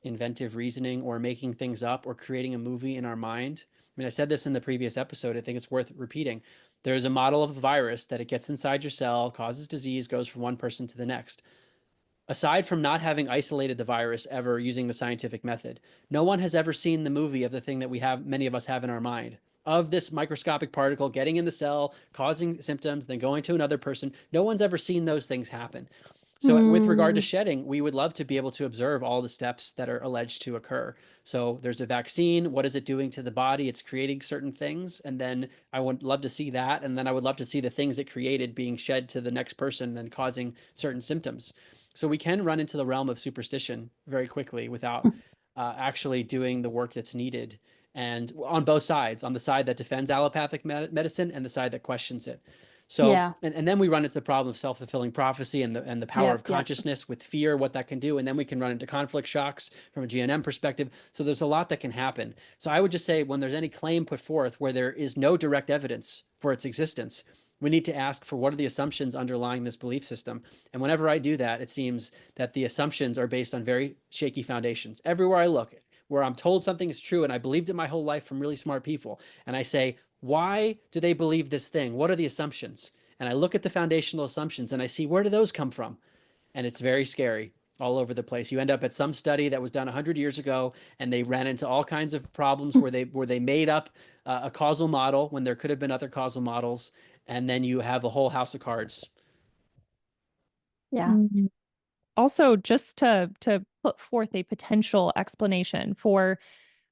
inventive reasoning or making things up or creating a movie in our mind. I mean, I said this in the previous episode. I think it's worth repeating. There's a model of a virus that it gets inside your cell, causes disease, goes from one person to the next. Aside from not having isolated the virus ever using the scientific method, no one has ever seen the movie of the thing that many of us have in our mind, of this microscopic particle getting in the cell, causing symptoms, then going to another person. No one's ever seen those things happen. So with regard to Mm, shedding, we would love to be able to observe all the steps that are alleged to occur. So there's a vaccine. What is it doing to the body? It's creating certain things. And then I would love to see that. And then I would love to see the things it created being shed to the next person and causing certain symptoms. So we can run into the realm of superstition very quickly without actually doing the work that's needed. And on both sides, on the side that defends allopathic medicine and the side that questions it. So, yeah. and then we run into the problem of self-fulfilling prophecy and the power Yep. of Yep. consciousness with fear, what that can do. And then we can run into conflict shocks from a GNM perspective. So there's a lot that can happen. So I would just say when there's any claim put forth where there is no direct evidence for its existence, we need to ask for what are the assumptions underlying this belief system. And whenever I do that, it seems that the assumptions are based on very shaky foundations. Everywhere I look, where I'm told something is true and I believed it my whole life from really smart people, and I say, why do they believe this thing? What are the assumptions? And I look at the foundational assumptions and I see, where do those come from? And it's very scary all over the place. You end up at some study that was done 100 years ago, and they ran into all kinds of problems where they made up a causal model when there could have been other causal models, and then you have a whole house of cards. Yeah. Mhm. Also, just to put forth a potential explanation for,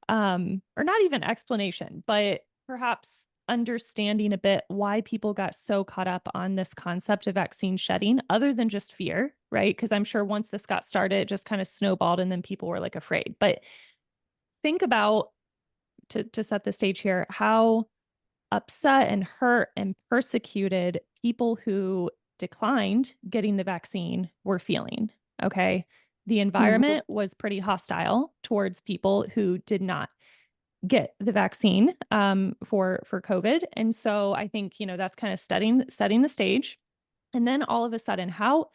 or not even explanation, but perhaps understanding a bit why people got so caught up on this concept of vaccine shedding, other than just fear, right? Because I'm sure once this got started, it just kind of snowballed and then people were like afraid. But think about, to set the stage here, how upset and hurt and persecuted people who declined getting the vaccine were feeling. Okay. The Mhm. environment was pretty hostile towards people who did not get the vaccine, for COVID. And so I think, that's kind of setting the stage. And then all of a sudden, how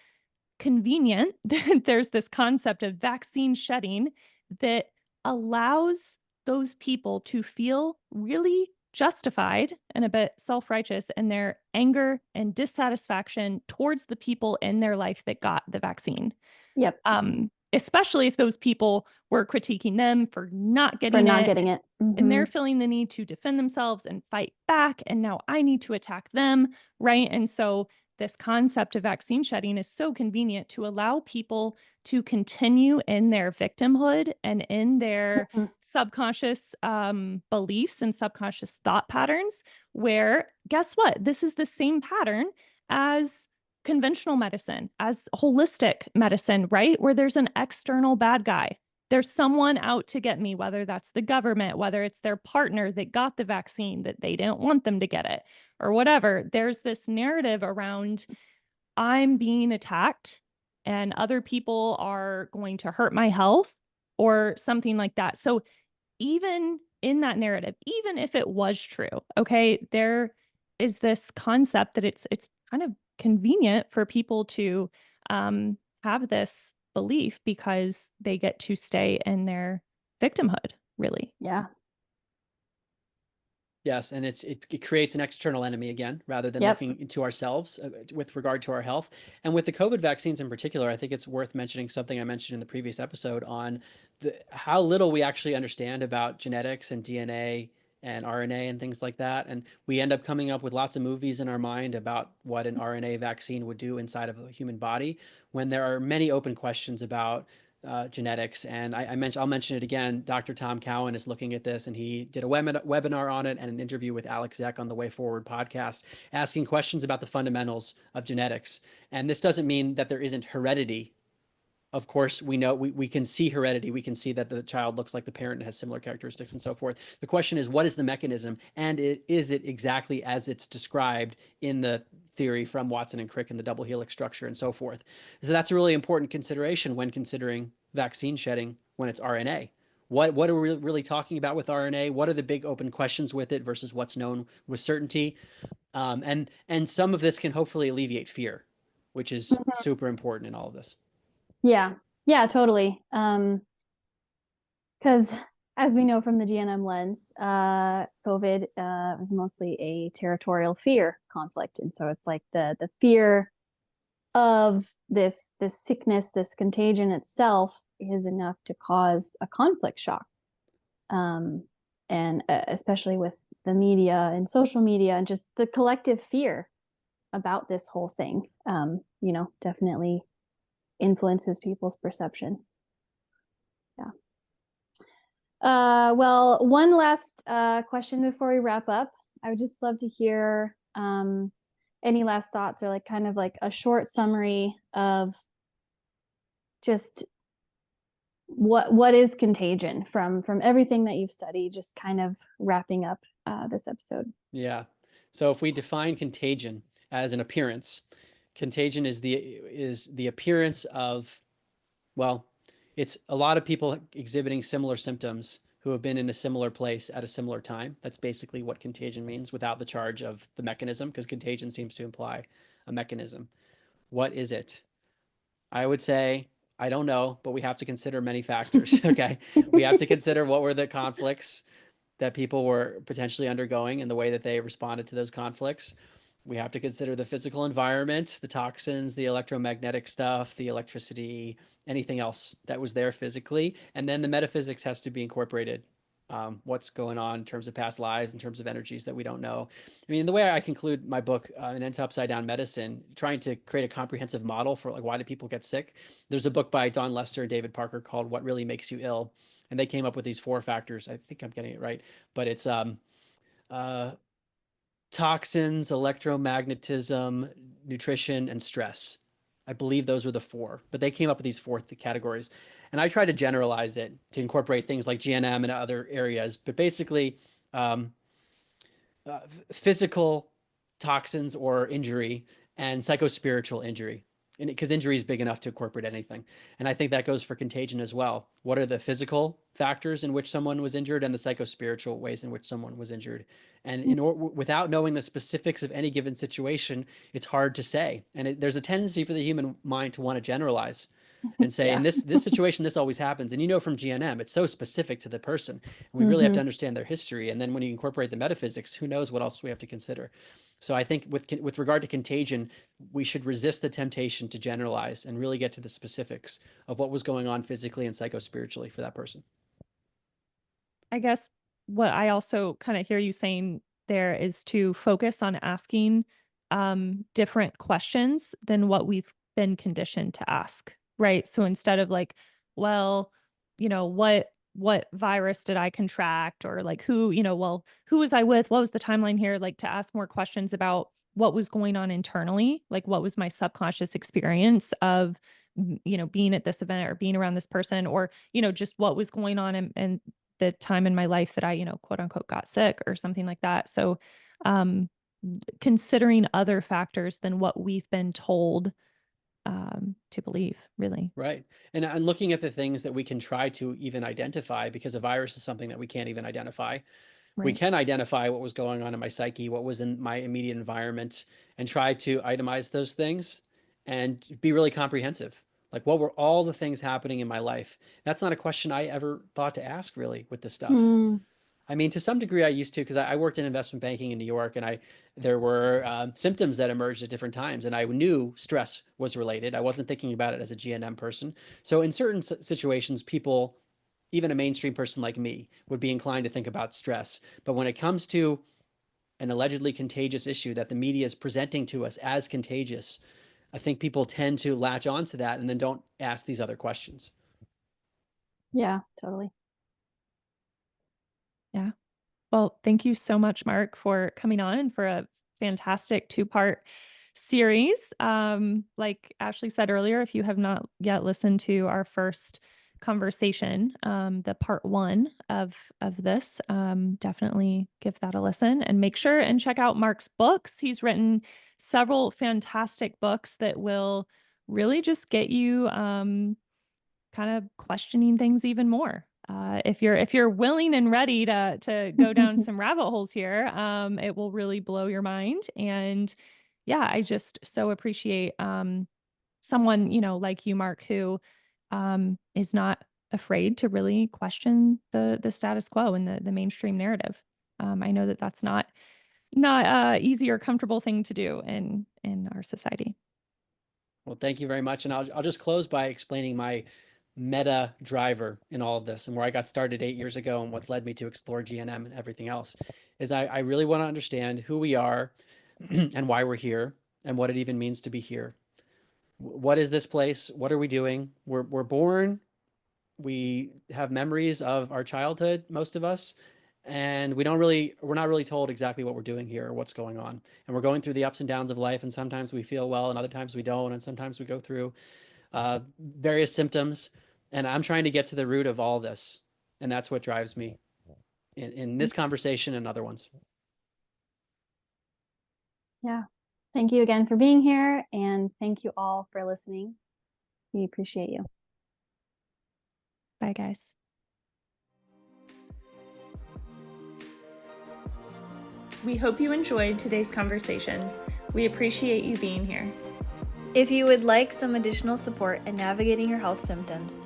convenient that there's this concept of vaccine shedding that allows those people to feel really justified and a bit self-righteous in their anger and dissatisfaction towards the people in their life that got the vaccine. Yep. Especially if those people were critiquing them for not For getting not it, getting it. and they're Hmm. feeling the need to defend themselves and fight back, and now I need to attack them, right? And so this concept of vaccine shedding is so convenient to allow people to continue in their victimhood and in their subconscious beliefs and subconscious thought patterns, where guess what? This is the same pattern as conventional medicine, as holistic medicine, right? Where there's an external bad guy. There's someone out to get me, whether that's the government, whether it's their partner that got the vaccine that they didn't want them to get it, or whatever. There's this narrative around I'm being attacked and other people are going to hurt my health or something like that. So even in that narrative, even if it was true, okay, there is this concept that it's kind of convenient for people to have this belief because they get to stay in their victimhood, really. Yeah. Yes, and it creates an external enemy again, rather than Yep. looking into ourselves with regard to our health. And with the COVID vaccines in particular, I think it's worth mentioning something I mentioned in the previous episode on how little we actually understand about genetics and DNA and RNA and things like that. And we end up coming up with lots of movies in our mind about what an RNA vaccine would do inside of a human body, when there are many open questions about genetics. And I'll mention it again. Dr. Tom Cowan is looking at this, and he did a webinar on it and an interview with Alex Zeck on the Way Forward podcast, asking questions about the fundamentals of genetics. And this doesn't mean that there isn't heredity. Of course, we know we can see heredity. We can see that the child looks like the parent and has similar characteristics and so forth. The question is, what is the mechanism? And is it exactly as it's described in the theory from Watson and Crick and the double helix structure and so forth? So that's a really important consideration when considering vaccine shedding when it's RNA. What are we really talking about with RNA? What are the big open questions with it versus what's known with certainty? And some of this can hopefully alleviate fear, which is super important in all of this. Yeah. Yeah, totally. Because as we know from the GNM lens, COVID was mostly a territorial fear conflict. And so it's like the fear of this sickness, this contagion itself is enough to cause a conflict shock. And especially with the media and social media and just the collective fear about this whole thing, definitely influences people's perception. Yeah. Well, one last question before we wrap up. I would just love to hear any last thoughts or like kind of like a short summary of just what is contagion from everything that you've studied, just kind of wrapping up this episode. Yeah. So if we define contagion as an appearance, contagion is the appearance of, well, it's a lot of people exhibiting similar symptoms who have been in a similar place at a similar time. That's basically what contagion means without the charge of the mechanism, because contagion seems to imply a mechanism. What is it? I would say, I don't know, but we have to consider many factors. Okay. We have to consider what were the conflicts that people were potentially undergoing and the way that they responded to those conflicts. We have to consider the physical environment, the toxins, the electromagnetic stuff, the electricity, anything else that was there physically. And then the metaphysics has to be incorporated. What's going on in terms of past lives, in terms of energies that we don't know. I mean, the way I conclude my book, An End to Upside Down Medicine, trying to create a comprehensive model for like why do people get sick. There's a book by Don Lester and David Parker called What Really Makes You Ill. And they came up with these 4 factors. I think I'm getting it right, but it's toxins, electromagnetism, nutrition, and stress. I believe those were the 4, but they came up with these 4 categories. And I try to generalize it to incorporate things like GNM and other areas, but basically physical toxins or injury and psychospiritual injury. And because injury is big enough to incorporate anything. And I think that goes for contagion as well. What are the physical factors in which someone was injured and the psychospiritual ways in which someone was injured? And without knowing the specifics of any given situation, it's hard to say. And there's a tendency for the human mind to want to generalize and say, in this situation, this always happens. And from GNM, it's so specific to the person. And we really have to understand their history. And then when you incorporate the metaphysics, who knows what else we have to consider. So I think with regard to contagion, we should resist the temptation to generalize and really get to the specifics of what was going on physically and psychospiritually for that person. I guess what I also kind of hear you saying there is to focus on asking different questions than what we've been conditioned to ask, right? So instead of like, well, what virus did I contract, or like who was I with? What was the timeline here? Like to ask more questions about what was going on internally, like what was my subconscious experience of being at this event or being around this person, or just what was going on and the time in my life that I, quote unquote, got sick or something like that. So, considering other factors than what we've been told to believe, really. Right. And looking at the things that we can try to even identify, because a virus is something that we can't even identify. We Right. can identify what was going on in my psyche, what was in my immediate environment, and try to itemize those things and be really comprehensive. Like, what were all the things happening in my life? That's not a question I ever thought to ask really with this stuff. Mm, I mean, to some degree, I used to, because I worked in investment banking in New York, and there were symptoms that emerged at different times, and I knew stress was related. I wasn't thinking about it as a GNM person. So in certain situations, people, even a mainstream person like me, would be inclined to think about stress. But when it comes to an allegedly contagious issue that the media is presenting to us as contagious, I think people tend to latch onto that and then don't ask these other questions. yeah, totally. Yeah. Well, thank you so much, Mark, for coming on and for a fantastic 2-part series. Like Ashlee said earlier, if you have not yet listened to our first conversation, the part 1 of this, definitely give that a listen, and make sure and check out Mark's books. He's written several fantastic books that will really just get you kind of questioning things even more. If you're willing and ready to go down some rabbit holes here, it will really blow your mind. And yeah, I just so appreciate someone, like you, Mark, who is not afraid to really question the status quo and the mainstream narrative. I know that that's not easy or comfortable thing to do in our society. Well, thank you very much. And I'll just close by explaining my meta driver in all of this, and where I got started 8 years ago, and what's led me to explore GNM and everything else is I really want to understand who we are and why we're here and what it even means to be here. What is this place? What are we doing? We're born. We have memories of our childhood, most of us, and we're not really told exactly what we're doing here or what's going on. And we're going through the ups and downs of life, and sometimes we feel well and other times we don't, and sometimes we go through various symptoms. And I'm trying to get to the root of all this. And that's what drives me in this conversation and other ones. Yeah. Thank you again for being here, and thank you all for listening. We appreciate you. Bye, guys. We hope you enjoyed today's conversation. We appreciate you being here. If you would like some additional support in navigating your health symptoms,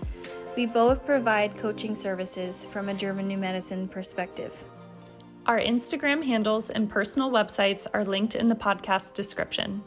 we both provide coaching services from a German New Medicine perspective. Our Instagram handles and personal websites are linked in the podcast description.